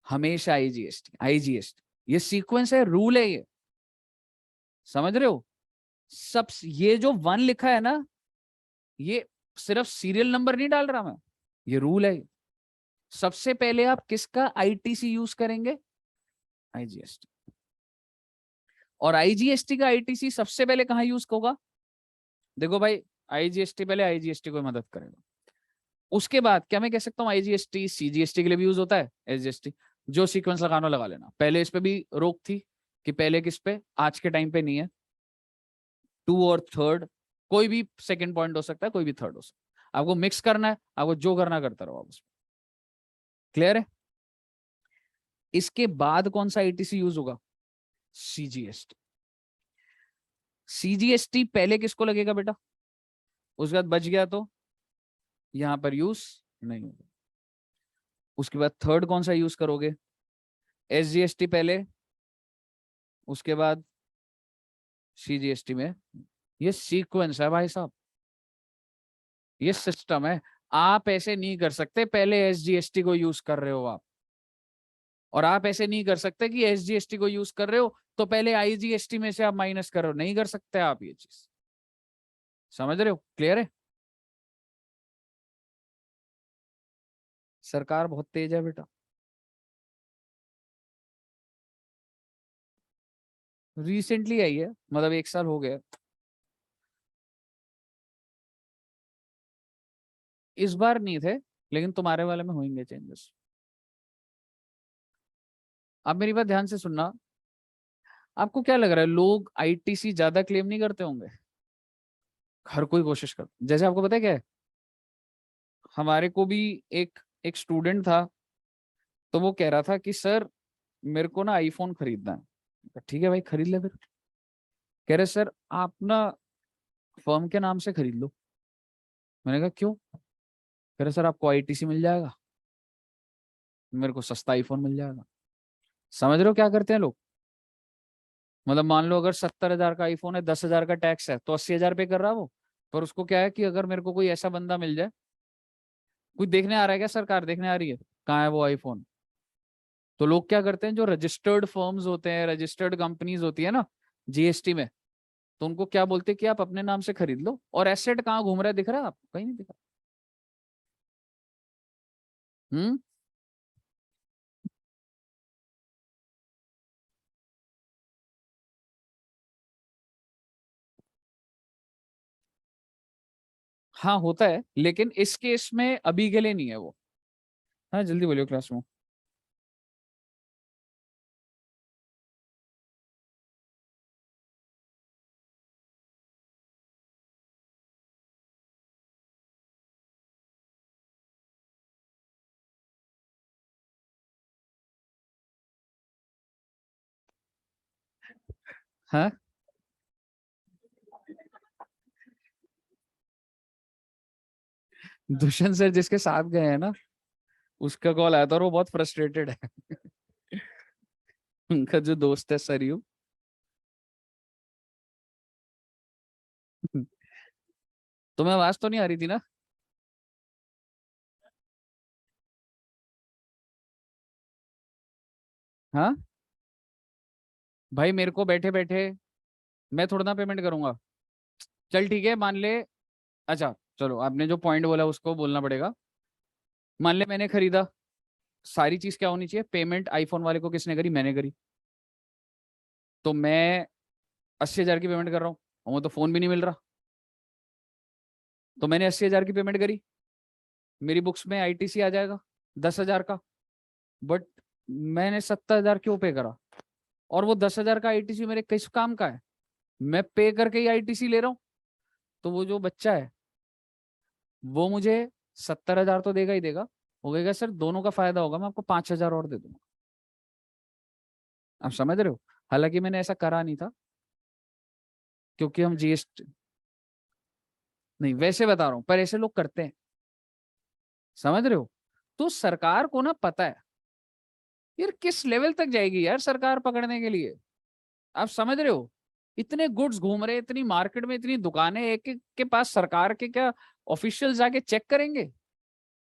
हमेशा आईजीएसटी, आईजीएसटी, ये सीक्वेंस है, रूल है ये। समझ रहे हो? सब ये जो वन लिखा है ना, ये सिर्फ सीरियल नंबर नहीं डाल रहा मैं, ये रूल है। सबसे पहले आप किसका आईटीसी यूज करेंगे? आईजीएसटी। और आईजीएसटी का आईटीसी सबसे पहले कहां यूज होगा? देखो भाई, आईजीएसटी पहले आईजीएसटी को मदद करेगा। उसके बाद क्या मैं कह सकता हूँ आईजीएसटी सीजीएसटी के लिए भी यूज होता है एसजीएसटी? जो सीक्वेंस लगाना लगा लेना। पहले इस पे भी रोक थी कि पहले किस पे, आज के टाइम पे नहीं है। टू और थर्ड, कोई भी सेकंड पॉइंट हो सकता है, कोई भी थर्ड हो सकता है, आपको मिक्स करना है, आपको जो करना करता रहो आप उसमें। क्लियर है? इसके बाद कौन सा आईटीसी यूज होगा? सीजीएसटी। सीजीएसटी पहले किसको लगेगा बेटा? उसके बाद बच गया तो यहां पर यूज नहीं होगा। उसके बाद थर्ड कौन सा यूज करोगे? एसजीएसटी पहले, उसके बाद सीजीएसटी में। ये सीक्वेंस है भाई साहब, ये सिस्टम है। आप ऐसे नहीं कर सकते पहले एसजीएसटी को यूज कर रहे हो आप, और आप ऐसे नहीं कर सकते कि एसजीएसटी को यूज कर रहे हो तो पहले आईजीएसटी में से आप माइनस करो। नहीं कर सकते आप ये चीज। समझ रहे हो? क्लियर है? सरकार बहुत तेज है बेटा। रिसेंटली आई है, मतलब 1 साल हो गया। इस बार नहीं थे, लेकिन तुम्हारे वाले में होंगे चेंजेस। आप मेरी बात ध्यान से सुनना। आपको क्या लग रहा है, लोग आईटीसी ज्यादा क्लेम नहीं करते होंगे? हर कोई कोशिश कर, जैसे आपको पता है क्या है, हमारे को भी एक एक स्टूडेंट था, तो वो कह रहा था कि सर मेरे को ना आईफोन खरीदना है। ठीक है भाई, खरीद ले फिर। कह रहे सर आप ना फर्म के नाम से खरीद लो। मैंने कहा क्यों? कह रहे सर आपको आईटीसी मिल जाएगा, मेरे को सस्ता आईफोन मिल जाएगा। समझ रहे हो क्या करते हैं लोग? मतलब मान लो अगर 70,000 का आईफोन है, 10,000 का टैक्स है, तो 80,000 पे कर रहा है वो। पर उसको क्या है कि अगर मेरे को कोई ऐसा बंदा मिल जाए, कोई देखने आ रहा है क्या, सरकार देखने आ रही है कहाँ है वो आईफोन, तो लोग क्या करते हैं, जो रजिस्टर्ड फर्म्स होते हैं, रजिस्टर्ड कंपनीज होती है ना जीएसटी में, तो उनको क्या बोलते हैं कि आप अपने नाम से खरीद लो। और एसेट कहाँ घूम रहा है, दिख रहा है आपको? कहीं नहीं दिख रहा। हम्म। हाँ होता है, लेकिन इस केस में अभी के लिए नहीं है वो। हाँ जल्दी बोलियो क्लास में। हाँ, दुष्यंत सर जिसके साथ गए हैं ना, उसका कॉल आया था और वो बहुत फ्रस्ट्रेटेड है। उनका जो दोस्त है सरयू। तुम्हें आवाज तो नहीं आ रही थी ना? हाँ भाई, मेरे को बैठे बैठे मैं थोड़ा ना पेमेंट करूंगा। चल ठीक है, मान ले। अच्छा चलो, आपने जो पॉइंट बोला उसको बोलना पड़ेगा। मान ले मैंने खरीदा, सारी चीज क्या होनी चाहिए, पेमेंट आईफोन वाले को किसने करी, मैंने करी। तो मैं 80,000 की पेमेंट कर रहा हूँ और वो तो फोन भी नहीं मिल रहा। तो मैंने 80,000 की पेमेंट करी, मेरी बुक्स में आईटीसी आ जाएगा 10,000 का। बट मैंने 70,000 क्यों पे करा? और वो 10,000 का आईटीसी मेरे किस काम का है? मैं पे करके ही आईटीसी ले रहा हूँ। तो वो जो बच्चा है वो मुझे 70,000 तो देगा ही देगा। वो कहेगा सर दोनों का फायदा होगा, मैं आपको 5,000 और दे दूंगा। आप समझ रहे हो? हालांकि मैंने ऐसा करा नहीं था, क्योंकि हम जीएसटी, नहीं वैसे बता रहा हूं, पर ऐसे लोग करते हैं। समझ रहे हो? तो सरकार को ना पता है यार किस लेवल तक जाएगी यार सरकार पकड़ने के लिए। आप समझ रहे हो? इतने गुड्स घूम रहे, इतनी मार्केट में इतनी दुकानें, एक एक के पास सरकार के क्या ऑफिशियल जाके चेक करेंगे?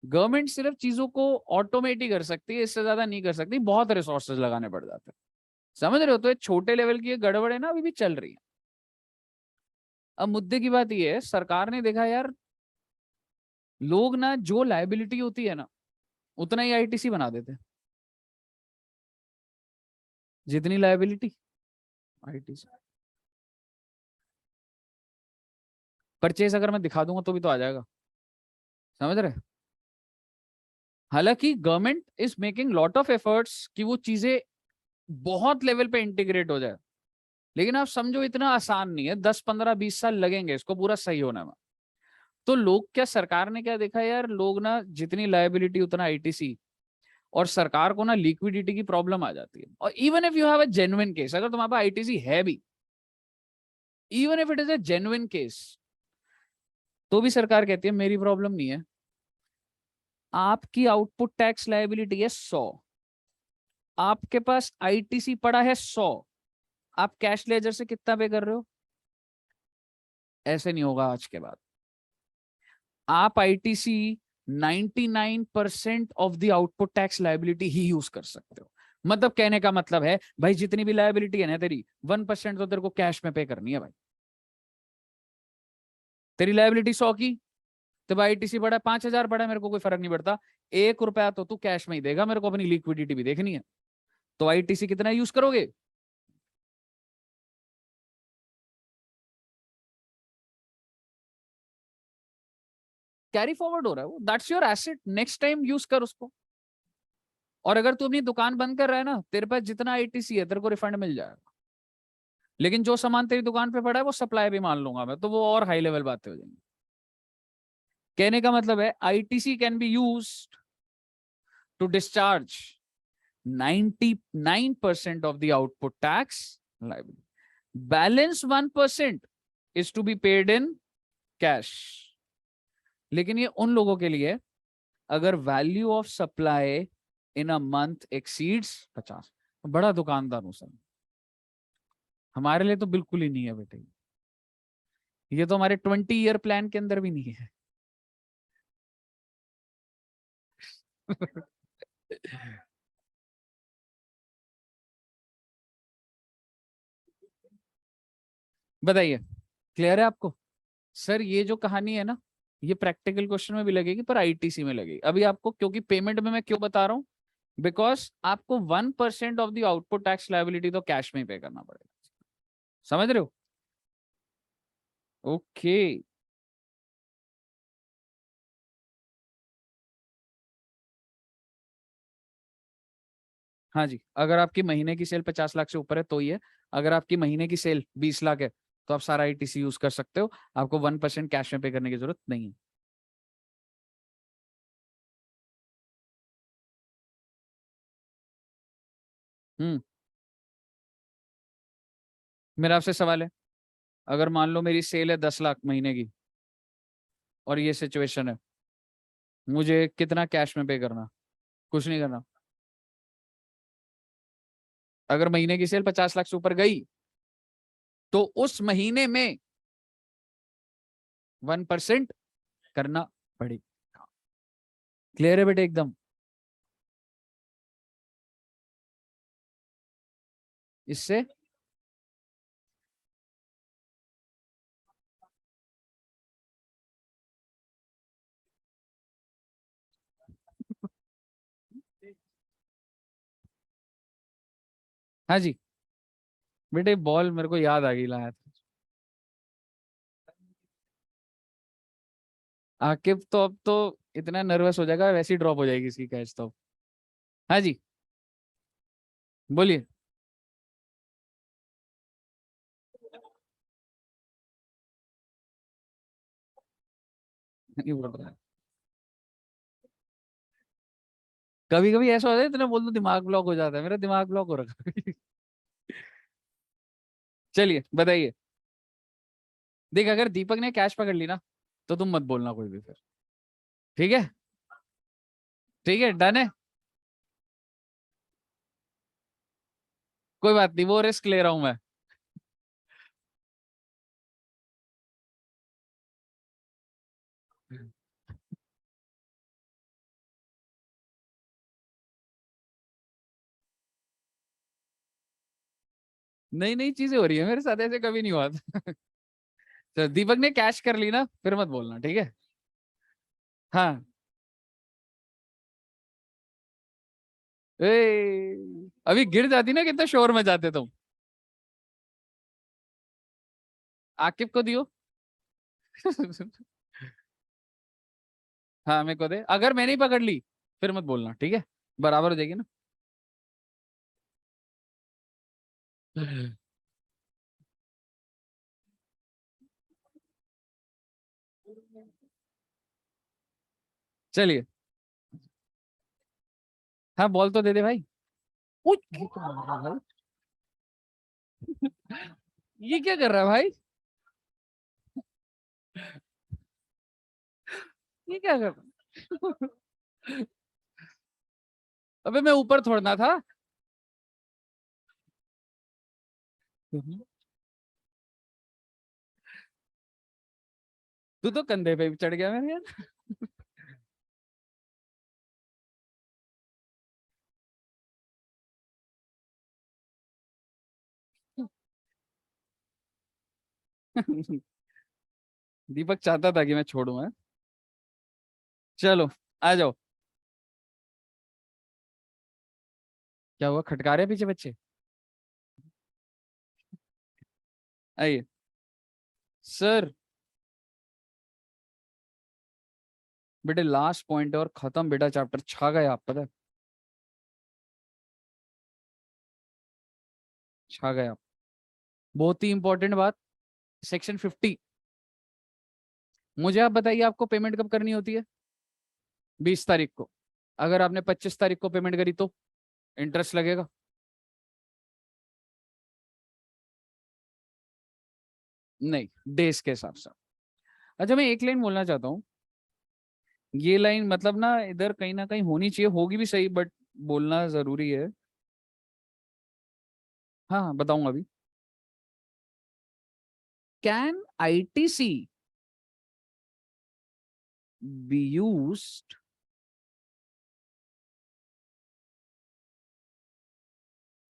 गवर्नमेंट सिर्फ चीजों को ऑटोमेट ही कर सकती है, इससे ज्यादा नहीं कर सकती, बहुत रिसोर्सेज लगाने पड़ जाते हैं। समझ रहे हो? तो ये छोटे लेवल की ये गड़बड़ है ना, अभी भी चल रही है। अब मुद्दे की बात ये है, सरकार ने देखा यार लोग ना जो लायबिलिटी होती है ना उतना ही आईटीसी बना देते हैं। जितनी लायबिलिटी आईटीसी, परचेज अगर मैं दिखा दूंगा तो भी तो आ जाएगा। समझ रहे? हालांकि government is making lot of efforts कि वो चीजें बहुत लेवल पे इंटीग्रेट हो जाए, लेकिन आप समझो इतना आसान नहीं है, 10 15 20 साल लगेंगे इसको पूरा सही होने में। तो लोग क्या, सरकार ने क्या देखा यार, लोग ना जितनी लायबिलिटी उतना आईटीसी, और सरकार को ना लिक्विडिटी की प्रॉब्लम आ जाती है। और even if you have a genuine case, अगर तुम्हारे पास आईटीसी है भी, even if it is a genuine case, तो भी सरकार कहती है मेरी प्रॉब्लम नहीं है। आपकी आउटपुट टैक्स लायबिलिटी है 100, आपके पास आईटीसी पड़ा है 100, आप कैश लेजर से कितना पे कर रहे हो? ऐसे नहीं होगा आज के बाद। आप ITC 99% of the output tax liability he use कर सकते हो। मतलब कहने का मतलब है भाई जितनी भी लायबिलिटी है ना तेरी, 1% तो तेरे को कैश में पे करनी है भाई। तेरी लायबिलिटी 100 की, तो भाई आईटीसी बड़ा 5,000 बड़ा, मेरे को कोई फर्क नहीं पड़ता। 1 रुपया तो तू कैश में ही देगा, मेरे को अपनी लिक्विडिटी भी देखनी है। तो आईटीसी कितना यूज करोगे? कैरी फॉरवर्ड हो रहा है वो, that's your asset, next time use कर उसको। और अगर तू अपनी दुकान बंद कर रहा है ना, तेरे पास जितना आईटीसी है तेरे को रिफंड मिल जाएगा। लेकिन जो सामान तेरी दुकान पे पड़ा है वो सप्लाई भी मान लूंगा मैं, तो वो और हाई लेवल बातें हो जाएंगी। कहने का मतलब है ITC can be used to discharge 99% of the output tax liability. Balance 1% is to be paid in cash. लेकिन ये उन लोगों के लिए अगर value of supply in a month exceeds 50। बड़ा दुकानदार हूं सर, हमारे लिए तो बिल्कुल ही नहीं है बेटे। ये तो हमारे 20 ईयर प्लान के अंदर भी नहीं है। बताइए, क्लियर है आपको? सर ये जो कहानी है ना, ये प्रैक्टिकल क्वेश्चन में भी लगेगी पर आईटीसी में लगेगी। अभी आपको क्योंकि पेमेंट में मैं क्यों बता रहा हूँ, बिकॉज आपको 1% of the output tax liability तो कैश में ही पे करना पड़ेगा। समझ रहे हो? ओके। हाँ जी, अगर आपकी महीने की सेल 50 लाख से ऊपर है तो ही है। अगर आपकी महीने की सेल 20 लाख है तो आप सारा आईटीसी यूज कर सकते हो, आपको 1% कैश में पे करने की जरूरत नहीं है। हम्म। मेरा आपसे सवाल है, अगर मान लो मेरी सेल है 10 लाख महीने की, और ये सिचुएशन है, मुझे कितना कैश में पे करना? कुछ नहीं करना। अगर महीने की सेल 50 लाख से ऊपर गई तो उस महीने में 1% करना पड़ेगा। क्लियर है बेटे एकदम? इससे हाँ जी बेटे, बॉल मेरे को याद आ गई लाया था। आकिब तो अब तो इतना नर्वस हो जाएगा, वैसे ही ड्रॉप हो जाएगी इसकी कैच तो। हाँ जी बोलिए। नहीं बोल रहा है। कभी कभी ऐसा होता है, इतना बोल दो दिमाग ब्लॉक हो जाता है, मेरा दिमाग ब्लॉक हो रखा है। चलिए बताइए। देख अगर दीपक ने कैच पकड़ ली ना, तो तुम मत बोलना कोई भी फिर। ठीक है। ठीक है डन है। कोई बात नहीं, वो रिस्क ले रहा हूं मैं। नई नई चीजें हो रही है मेरे साथ, ऐसे कभी नहीं हुआ था। तो दीपक ने कैच कर ली ना, फिर मत बोलना ठीक है। हाँ। ए, अभी गिर जाती ना, कितना शोर में जाते तुम। आकिब को दियो। हाँ मेरे को दे, अगर मैंने ही पकड़ ली फिर मत बोलना ठीक है, बराबर हो जाएगी ना। चलिए। हाँ बॉल तो दे दे भाई। उई, ये क्या कर रहा है भाई? ये क्या कर रहा है भाई? ये क्या कर रहा है? अबे मैं ऊपर छोड़ना था। तू तो कंधे पे भी चढ़ गया मेरे यार। दीपक चाहता था कि मैं छोड़ू है। चलो आ जाओ। क्या हुआ, खटका रहे हैं पीछे बच्चे? आइए सर। बेटे लास्ट पॉइंट है और खत्म बेटा, चैप्टर छा गए आप, पता है? छा गए आप। बहुत ही इंपॉर्टेंट बात, सेक्शन 50। मुझे आप बताइए, आपको पेमेंट कब करनी होती है? 20 तारीख को। अगर आपने 25 तारीख को पेमेंट करी तो इंटरेस्ट लगेगा? नहीं, डेज के हिसाब से। अच्छा मैं एक लाइन बोलना चाहता हूँ। ये लाइन मतलब ना इधर कहीं ना कहीं होनी चाहिए, होगी भी सही, बट बोलना जरूरी है। हाँ हाँ बताऊंगा अभी। Can ITC be used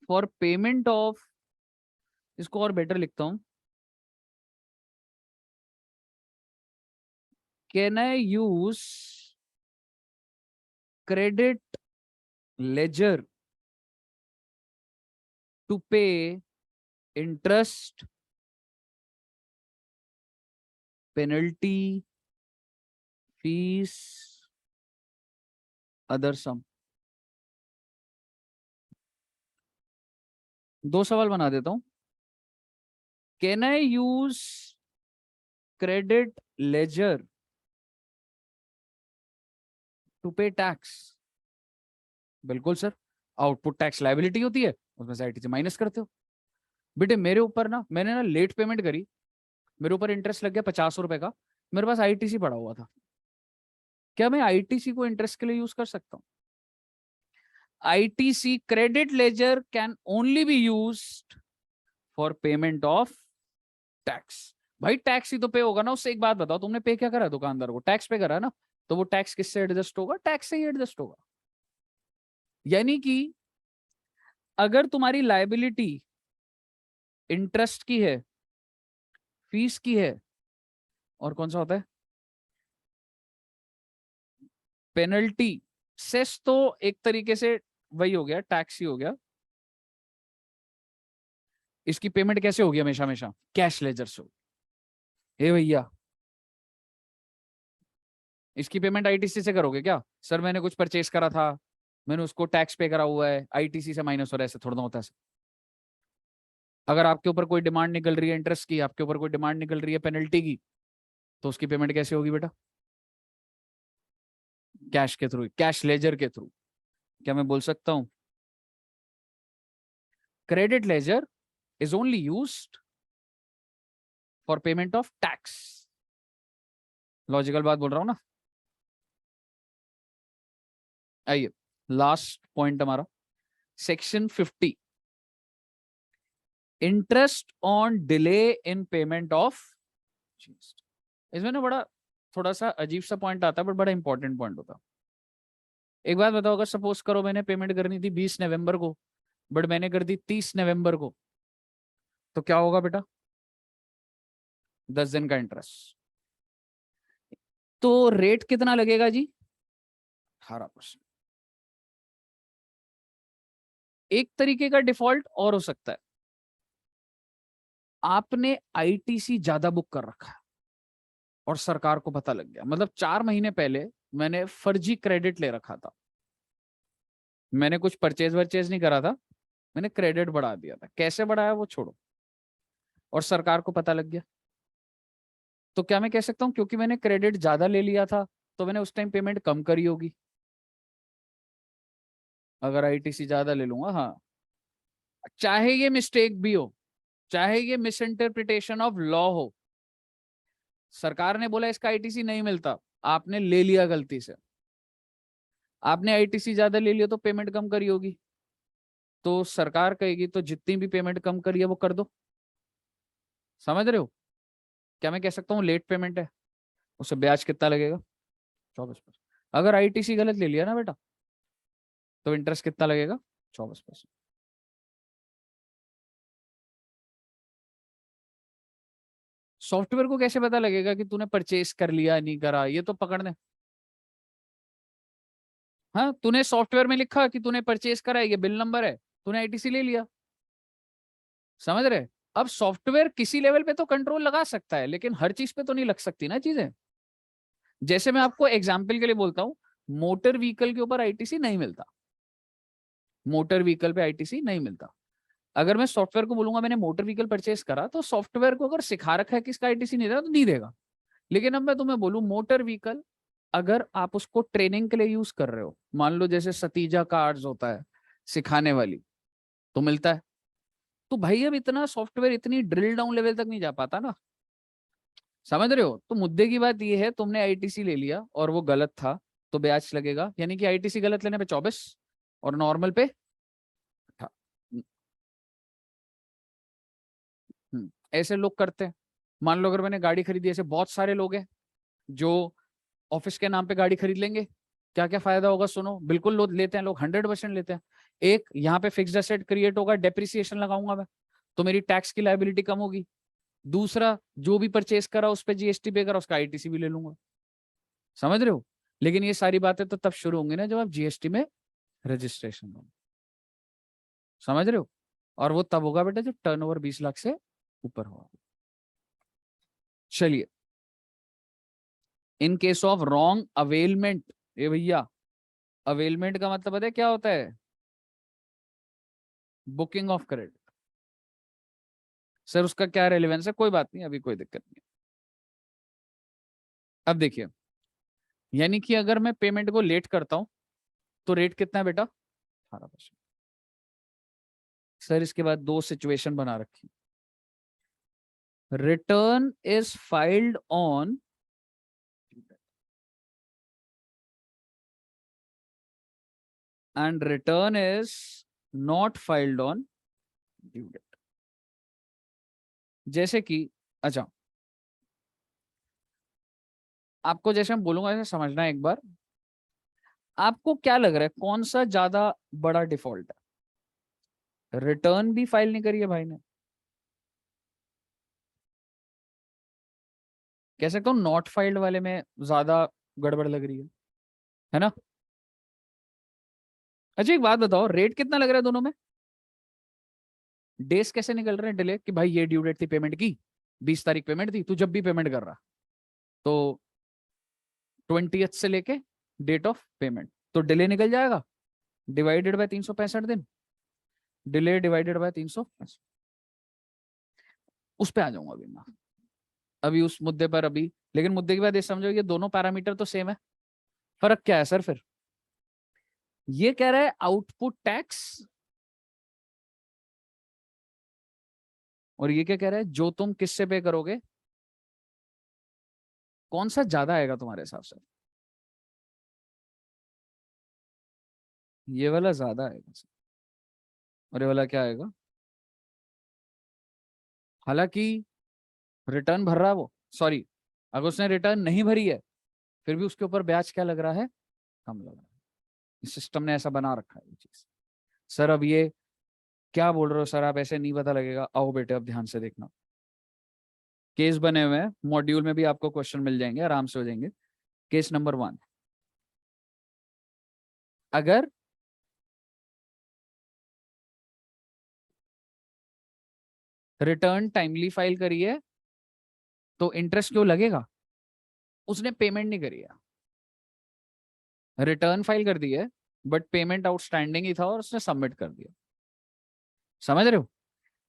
for payment of, इसको और बेटर लिखता हूं, can I use credit ledger to pay interest penalty fees other sum? दो सवाल बना देता हूं। Can I use credit ledger to pay tax? बिल्कुल सर। आउटपुट टैक्स लाइबिलिटी होती है, उसमें से आईटीसी माइनस करते हो। बेटे मेरे ऊपर ना, मैंने ना लेट पेमेंट करी, मेरे ऊपर इंटरेस्ट लग गया 50 रुपए का, मेरे पास आईटीसी पड़ा हुआ था। क्या मैं आईटीसी को इंटरेस्ट के लिए यूज कर सकता हूँ? ITC credit ledger can only B used for payment of tax. भाई टैक्स ही तो पे होगा ना उससे। एक बात बताओ, तुमने पे क्या करा दुकानदार को? टैक्स पे करा ना, तो वो टैक्स किससे एडजस्ट होगा? टैक्स से ही एडजस्ट होगा। यानी कि अगर तुम्हारी लाइबिलिटी इंटरेस्ट की है, फीस की है, और कौन सा होता है, पेनल्टी। सेस तो एक तरीके से वही हो गया, टैक्स ही हो गया। इसकी पेमेंट कैसे होगी हमेशा हमेशा, कैश लेजर से होगी। हे भैया, इसकी पेमेंट आईटीसी से करोगे क्या? सर मैंने कुछ परचेस करा था, मैंने उसको टैक्स पे करा हुआ है, आईटीसी से माइनस हो रहा है, ऐसे थोड़ा ना होता है। अगर आपके ऊपर कोई डिमांड निकल रही है इंटरेस्ट की, आपके ऊपर कोई डिमांड निकल रही है पेनल्टी की, तो उसकी पेमेंट कैसे होगी बेटा? कैश के थ्रू, कैश लेजर के थ्रू। क्या मैं बोल सकता हूं credit ledger is only used for payment of tax? Logical बात बोल रहा हूं ना। आइए लास्ट पॉइंट हमारा, section 50, interest on delay in payment of GST. इसमें ना बड़ा थोड़ा सा अजीब सा पॉइंट आता है, बट बड़ा इंपॉर्टेंट पॉइंट होता है। एक बात बताओ, अगर सपोज करो मैंने पेमेंट करनी थी 20 नवंबर को, बट मैंने कर दी 30 नवंबर को, तो क्या होगा बेटा? 10 दिन का इंटरेस्ट। तो रेट कितना लगेगा जी? 18%। एक तरीके का डिफॉल्ट और हो सकता है, आपने आईटीसी ज्यादा बुक कर रखा है और सरकार को पता लग गया, मतलब 4 महीने पहले मैंने फर्जी क्रेडिट ले रखा था, मैंने कुछ परचेज वर्चेज नहीं करा था, मैंने क्रेडिट बढ़ा दिया था। कैसे बढ़ाया वो छोड़ो, और सरकार को पता लग गया, तो क्या मैं कह सकता हूं क्योंकि मैंने क्रेडिट ज्यादा ले लिया था तो मैंने उस टाइम पेमेंट कम करी होगी? अगर आईटीसी ज्यादा ले लूंगा, हाँ, चाहे ये मिस्टेक भी हो, चाहे ये मिस इंटरप्रिटेशन ऑफ लॉ हो, सरकार ने बोला इसका आईटीसी नहीं मिलता, आपने ले लिया गलती से, आपने आईटीसी ज्यादा ले लिया तो पेमेंट कम करी होगी, तो सरकार कहेगी तो जितनी भी पेमेंट कम करी है वो कर दो। समझ रहे हो? क्या मैं कह सकता हूँ लेट पेमेंट है, उसे ब्याज कितना लगेगा? 24%। अगर आईटीसी गलत ले लिया ना बेटा, तो इंटरेस्ट कितना लगेगा? 24%। सॉफ्टवेयर को कैसे पता लगेगा कि तूने परचेस कर लिया नहीं करा? ये तो पकड़ने, हाँ, तूने सॉफ्टवेयर में लिखा कि तूने परचेस करा है, ये बिल नंबर है, तूने आईटीसी ले लिया। समझ रहे? अब सॉफ्टवेयर किसी लेवल पे तो कंट्रोल लगा सकता है, लेकिन हर चीज पे तो नहीं लग सकती ना चीजें। जैसे मैं आपको एग्जाम्पल के लिए बोलता हूं, मोटर व्हीकल के ऊपर आईटीसी नहीं मिलता, मोटर व्हीकल पे आईटीसी नहीं मिलता। अगर मैं सॉफ्टवेयर को बोलूंगा मैंने मोटर व्हीकल परचेस करा, तो सॉफ्टवेयर को अगर सिखा रखा है कि इसका आईटीसी नहीं देगा तो नहीं देगा। लेकिन अब मैं तुम्हें बोलूं मोटर व्हीकल, अगर आप उसको ट्रेनिंग के लिए यूज कर रहे हो, मान लो जैसे सतीजा कार्ड्स होता है सिखाने वाली, तो मिलता है। तो भाई अब इतना सॉफ्टवेयर इतनी ड्रिल डाउन लेवल तक नहीं जा पाता ना। समझ रहे हो? तो मुद्दे की बात ये है, तुमने आईटीसी ले लिया और वो गलत था, तो ब्याज लगेगा, यानी कि आईटीसी गलत लेने पे 24 और नॉर्मल पे 18। ऐसे लोग करते हैं। मान लो अगर मैंने गाड़ी खरीदी, ऐसे बहुत सारे लोग हैं जो ऑफिस के नाम पे गाड़ी खरीद लेंगे। क्या क्या फायदा होगा सुनो, बिल्कुल लोग लेते हैं, लोग 100% लेते हैं। एक, यहाँ पे फिक्स्ड एसेट क्रिएट होगा, डेप्रिसिएशन लगाऊंगा मैं, तो मेरी टैक्स की लायबिलिटी कम होगी। दूसरा, जो भी परचेस करा उस पर जीएसटी पे करा, उसका आईटीसी भी ले लूंगा। समझ रहे हो? लेकिन ये सारी बातें तो तब शुरू होंगी ना जब आप जीएसटी में रजिस्ट्रेशन हो। समझ रहे हो? और वो तब होगा बेटा जब टर्नओवर 20 लाख से ऊपर होगा। चलिए, in case of wrong availment, ये भैया अवेलमेंट का मतलब पता है क्या होता है? Booking of credit. सर उसका क्या रेलेवेंस है? कोई बात नहीं, अभी कोई दिक्कत नहीं। अब देखिए, यानी कि अगर मैं पेमेंट को लेट करता हूं तो रेट कितना है बेटा? 18%। सर इसके बाद दो सिचुएशन बना रखी, return is filed on and return is not filed on due date. जैसे कि, अच्छा, आपको जैसे मैं बोलूंगा ऐसे समझना है एक बार। आपको क्या लग रहा है कौन सा ज्यादा बड़ा डिफॉल्ट है? रिटर्न भी फाइल नहीं करी है भाई ने, कह सकता हूँ नॉट फाइल्ड वाले में ज्यादा गड़बड़ लग रही है ना? अच्छा एक बात बताओ, रेट कितना लग रहा है दोनों में? डेज कैसे निकल रहे हैं डिले कि भाई ये ड्यू डेट थी पेमेंट की, 20 तारीख पेमेंट थी, तू जब भी पेमेंट कर रहा तो 20th से लेके डेट ऑफ पेमेंट, तो डिले निकल जाएगा डिवाइडेड बाय 365 दिन, डिले डिवाइडेड बाय 365। उस पे आ जाऊंगा अभी मैं, अभी उस मुद्दे पर अभी। लेकिन मुद्दे की बात ये समझो, ये दोनों पैरामीटर तो सेम है, फर्क क्या है सर फिर? ये कह रहा है आउटपुट टैक्स, और ये क्या कह रहा है, जो तुम किससे पे करोगे, कौन सा ज्यादा आएगा तुम्हारे हिसाब से? ये वाला ज्यादा आएगा सर, और ये वाला क्या आएगा? हालांकि रिटर्न भर रहा है वो, सॉरी, अगर उसने रिटर्न नहीं भरी है फिर भी उसके ऊपर ब्याज क्या लग रहा है, कम लग रहा है। सिस्टम ने ऐसा बना रखा है ये चीज। सर अब ये क्या बोल रहे हो सर आप, ऐसे नहीं पता लगेगा। आओ बेटे अब ध्यान से देखना, केस बने हुए हैं, मॉड्यूल में भी आपको क्वेश्चन मिल जाएंगे, आराम से हो जाएंगे। केस नंबर 1, अगर रिटर्न टाइमली फाइल करी है तो इंटरेस्ट क्यों लगेगा? उसने पेमेंट नहीं करी है, रिटर्न फाइल कर दी है बट पेमेंट आउटस्टैंडिंग ही था और उसने सबमिट कर दिया। समझ रहे हो?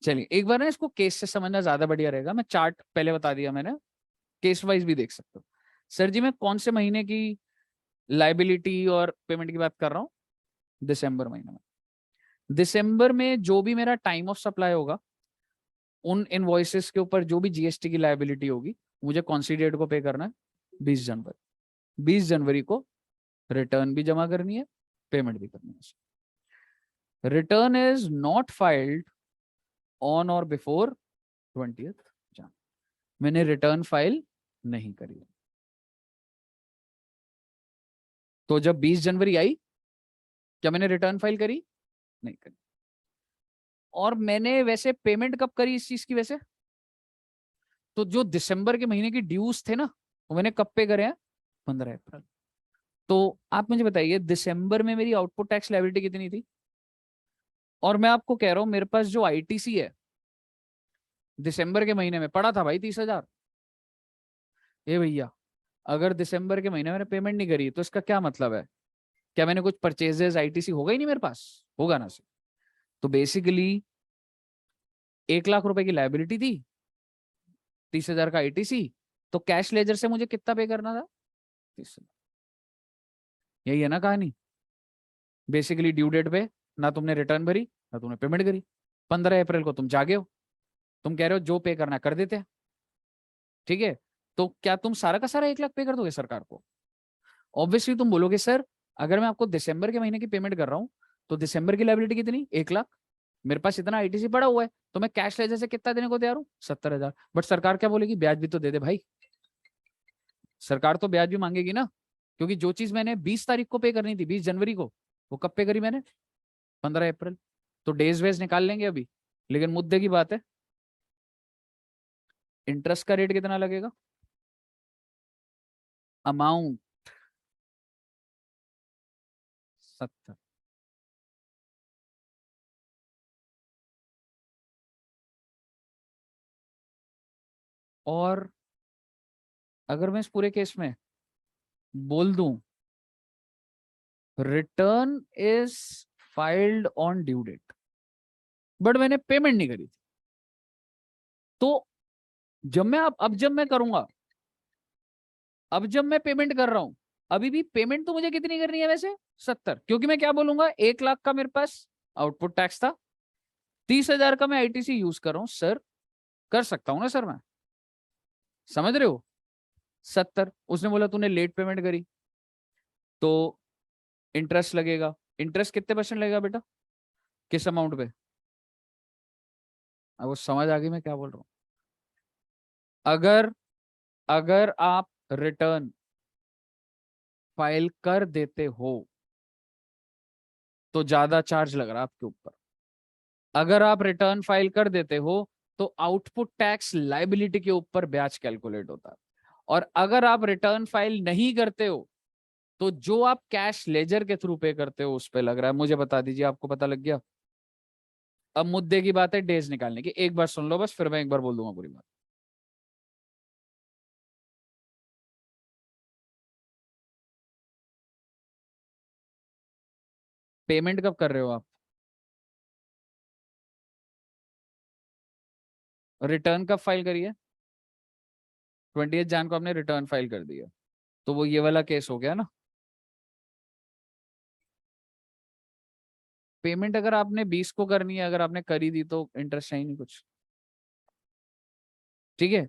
चलिए एक बार ना इसको केस से समझना ज्यादा बढ़िया रहेगा। मैं चार्ट पहले बता दिया मैंने, केस वाइज भी देख सकते हो। सर जी मैं कौन से महीने की लाइबिलिटी और पेमेंट की बात कर रहा हूँ? दिसंबर महीने में। दिसंबर में जो भी मेरा टाइम ऑफ सप्लाई होगा, उन इनवॉइसेस के ऊपर जो भी जीएसटी की लाइबिलिटी होगी, मुझे कौन सी डेट को पे करना है? 20 जनवरी। 20 जनवरी को रिटर्न भी जमा करनी है, पेमेंट भी करनी है। Return is not filed on और बिफोर 20th Jan। मैंने रिटर्न फाइल नहीं करी है, तो जब 20 जनवरी आई, क्या मैंने रिटर्न फाइल करी? नहीं करी। और मैंने वैसे पेमेंट कब करी इस चीज की वैसे? तो जो दिसंबर के महीने की ड्यूज थे ना, वो मैंने कब पे करे हैं? 15 अप्रैल। तो आप मुझे बताइए दिसंबर में मेरी आउटपुट टैक्स लायबिलिटी कितनी थी? और मैं आपको कह रहा हूं मेरे पास जो आईटीसी है दिसंबर के महीने में पड़ा था भाई 30,000। ए भैया, अगर दिसंबर के महीने मैंने पेमेंट नहीं करी तो इसका क्या मतलब है? क्या मैंने कुछ परचेजेस आईटीसी होगा ही नहीं मेरे पास? होगा ना सर। तो बेसिकली 1 लाख रुपए की लायबिलिटी थी, 30,000 का आईटीसी, तो कैश लेजर से मुझे कितना पे करना था? 30,000। यही है ना कहानी। बेसिकली ड्यू डेट पे ना तुमने रिटर्न भरी ना तुमने पेमेंट करी। 15 अप्रैल को तुम जागे हो, तुम कह रहे हो जो पे करना कर देते हैं, ठीक है? तो क्या तुम सारा का सारा 1 लाख पे कर दोगे सरकार को? ऑब्वियसली तुम बोलोगे सर अगर मैं आपको दिसंबर के महीने की पेमेंट कर रहा हूं तो दिसंबर की लायबिलिटी कितनी? 1 लाख। मेरे पास इतना आईटीसी पड़ा हुआ है तो मैं कैश लेजर से कितना देने को तैयार हूं? 70,000। बट सरकार क्या बोलेगी? ब्याज भी तो दे दे भाई। सरकार तो ब्याज भी मांगेगी ना, क्योंकि जो चीज मैंने 20 तारीख को पे करनी थी, 20 जनवरी को, वो कब पे करी मैंने? 15 अप्रैल। तो डेज वेज निकाल लेंगे अभी, लेकिन मुद्दे की बात है, इंटरेस्ट का रेट कितना लगेगा? अमाउंट 70। और अगर मैं इस पूरे केस में बोल दूं return is filed on due date but मैंने पेमेंट नहीं करी थी, तो जब मैं करूंगा, अब जब मैं पेमेंट कर रहा हूं, अभी भी पेमेंट तो मुझे कितनी करनी है वैसे? 70। क्योंकि मैं क्या बोलूंगा, 1 लाख का मेरे पास आउटपुट टैक्स था, 30,000 का मैं आईटीसी यूज कर रहा हूं सर, कर सकता हूं ना सर मैं? समझ रहे हो? 70। उसने बोला तूने लेट पेमेंट करी तो इंटरेस्ट लगेगा। इंटरेस्ट कितने परसेंट लगेगा बेटा, किस अमाउंट पे? अब वो समझ आ गई मैं क्या बोल रहा हूं? अगर अगर आप रिटर्न फाइल कर देते हो तो ज्यादा चार्ज लग रहा है आपके ऊपर। अगर आप रिटर्न फाइल कर देते हो तो आउटपुट टैक्स लाइबिलिटी के ऊपर ब्याज कैलकुलेट होता है। और अगर आप रिटर्न फाइल नहीं करते हो तो जो आप कैश लेजर के थ्रू पे करते हो उस पे लग रहा है। मुझे बता दीजिए, आपको पता लग गया? अब मुद्दे की बात है डेज निकालने की। एक बार सुन लो बस, फिर मैं एक बार बोल दूंगा पूरी बात। पेमेंट कब कर रहे हो आप? रिटर्न कब फाइल करिए? 20 जान को आपने रिटर्न फाइल कर दिया, तो वो ये वाला केस हो गया ना। पेमेंट अगर आपने 20 को करनी है, अगर आपने करी दी तो इंटरेस्ट है ही नहीं कुछ। ठीक है,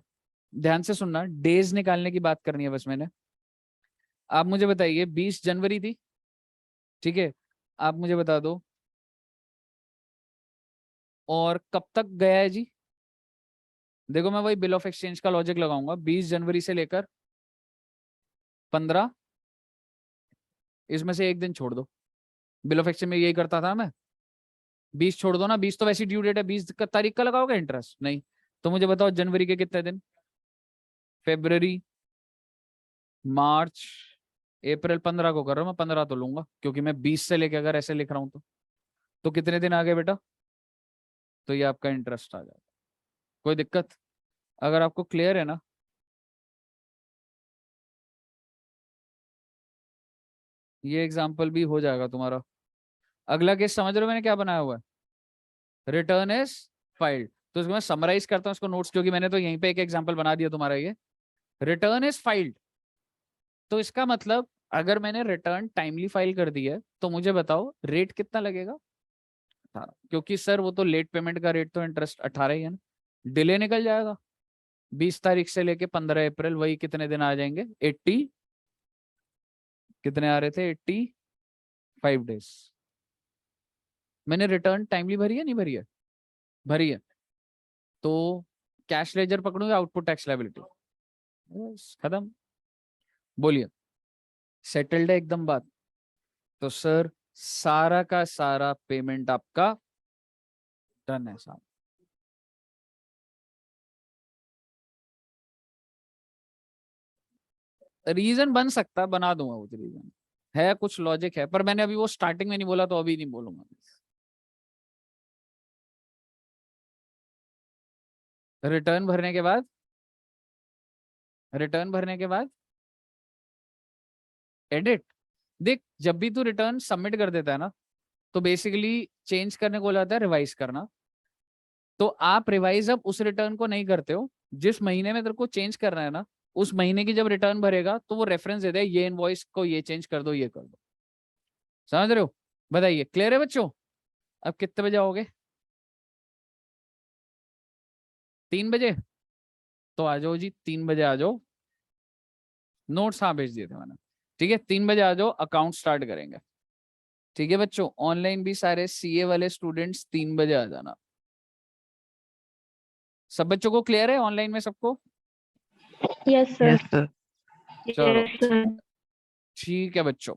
ध्यान से सुनना, डेज निकालने की बात करनी है बस मैंने। आप मुझे बताइए 20 जनवरी थी, ठीक है, आप मुझे बता दो और कब तक गया है जी। देखो मैं वही बिल ऑफ एक्सचेंज का लॉजिक लगाऊंगा, 20 जनवरी से लेकर 15, इसमें से एक दिन छोड़ दो। बिल ऑफ एक्सचेंज में यही करता था मैं, 20 छोड़ दो ना, 20 तो वैसी ड्यू डेट है, 20 तारीख का लगाओगे इंटरेस्ट? नहीं। तो मुझे बताओ जनवरी के कितने दिन? फेब्रवरी, मार्च, अप्रैल, 15 को कर रहा हूं मैं, 15 तो लूंगा क्योंकि मैं 20 से लेके अगर ऐसे लिख रहा हूं तो कितने दिन आ गए बेटा? तो ये आपका इंटरेस्ट आ जाएगा। कोई दिक्कत? अगर आपको क्लियर है ना, ये एग्जाम्पल भी हो जाएगा तुम्हारा। अगला केस समझ रहे हो मैंने क्या बनाया हुआ है? Return is filed. तो इसको मैं समराइज करता हूँ इसको नोट्स, क्योंकि मैंने तो यहीं पे एक एग्जाम्पल बना दिया तुम्हारा। ये रिटर्न इज फाइल्ड, तो इसका मतलब अगर मैंने रिटर्न टाइमली फाइल कर दी है तो मुझे बताओ रेट कितना लगेगा? 18। क्योंकि सर वो तो लेट पेमेंट का रेट तो इंटरेस्ट 18 ही है ना, डिले निकल जाएगा। 20 तारीख से लेके 15 अप्रैल, वही कितने दिन आ जाएंगे? 80, कितने आ रहे थे? 85 डेज। मैंने रिटर्न टाइमली भरी है नहीं भरी है? भरी है। तो कैश लेजर पकड़ूंगा, आउटपुट टैक्स लायबिलिटी, बस खत्म। बोलिए, सेटल्ड है एकदम बात? तो सर सारा का सारा पेमेंट आपका डन है साहब। रीजन बन सकता है, बना दूंगा वो रीजन, है कुछ लॉजिक है, पर मैंने अभी वो स्टार्टिंग में नहीं बोला तो अभी नहीं बोलूंगा। रिटर्न भरने के बाद, रिटर्न भरने के बाद एडिट। देख, जब भी तू रिटर्न सबमिट कर देता है ना, तो बेसिकली चेंज करने को जाता है रिवाइज करना। तो आप रिवाइज अब उस रिटर्न को नहीं करते हो जिस महीने में तेरे को चेंज करना है ना, उस महीने की जब रिटर्न भरेगा तो वो रेफरेंस देता है, ये इनवॉइस को ये चेंज कर दो, ये कर दो। समझ रहे हो? बताइए, क्लियर है बच्चों? अब कितने बजे आओगे? 3 बजे? तो आ जाओ जी, 3 बजे आ जाओ। नोट्स हाँ भेज दिए थे मैंने। ठीक है, 3 बजे आ जाओ, अकाउंट स्टार्ट करेंगे। ठीक है बच्चों, ऑनलाइन भी सारे सीए वाले स्टूडेंट्स 3 बजे आ जाना। सब बच्चों को क्लियर है ऑनलाइन में सबको? Yes, sir. Yes, sir. चलो Yes, sir. ठीक है बच्चों,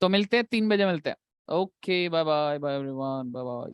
तो मिलते हैं 3 बजे मिलते हैं। Okay, bye bye bye everyone, bye bye.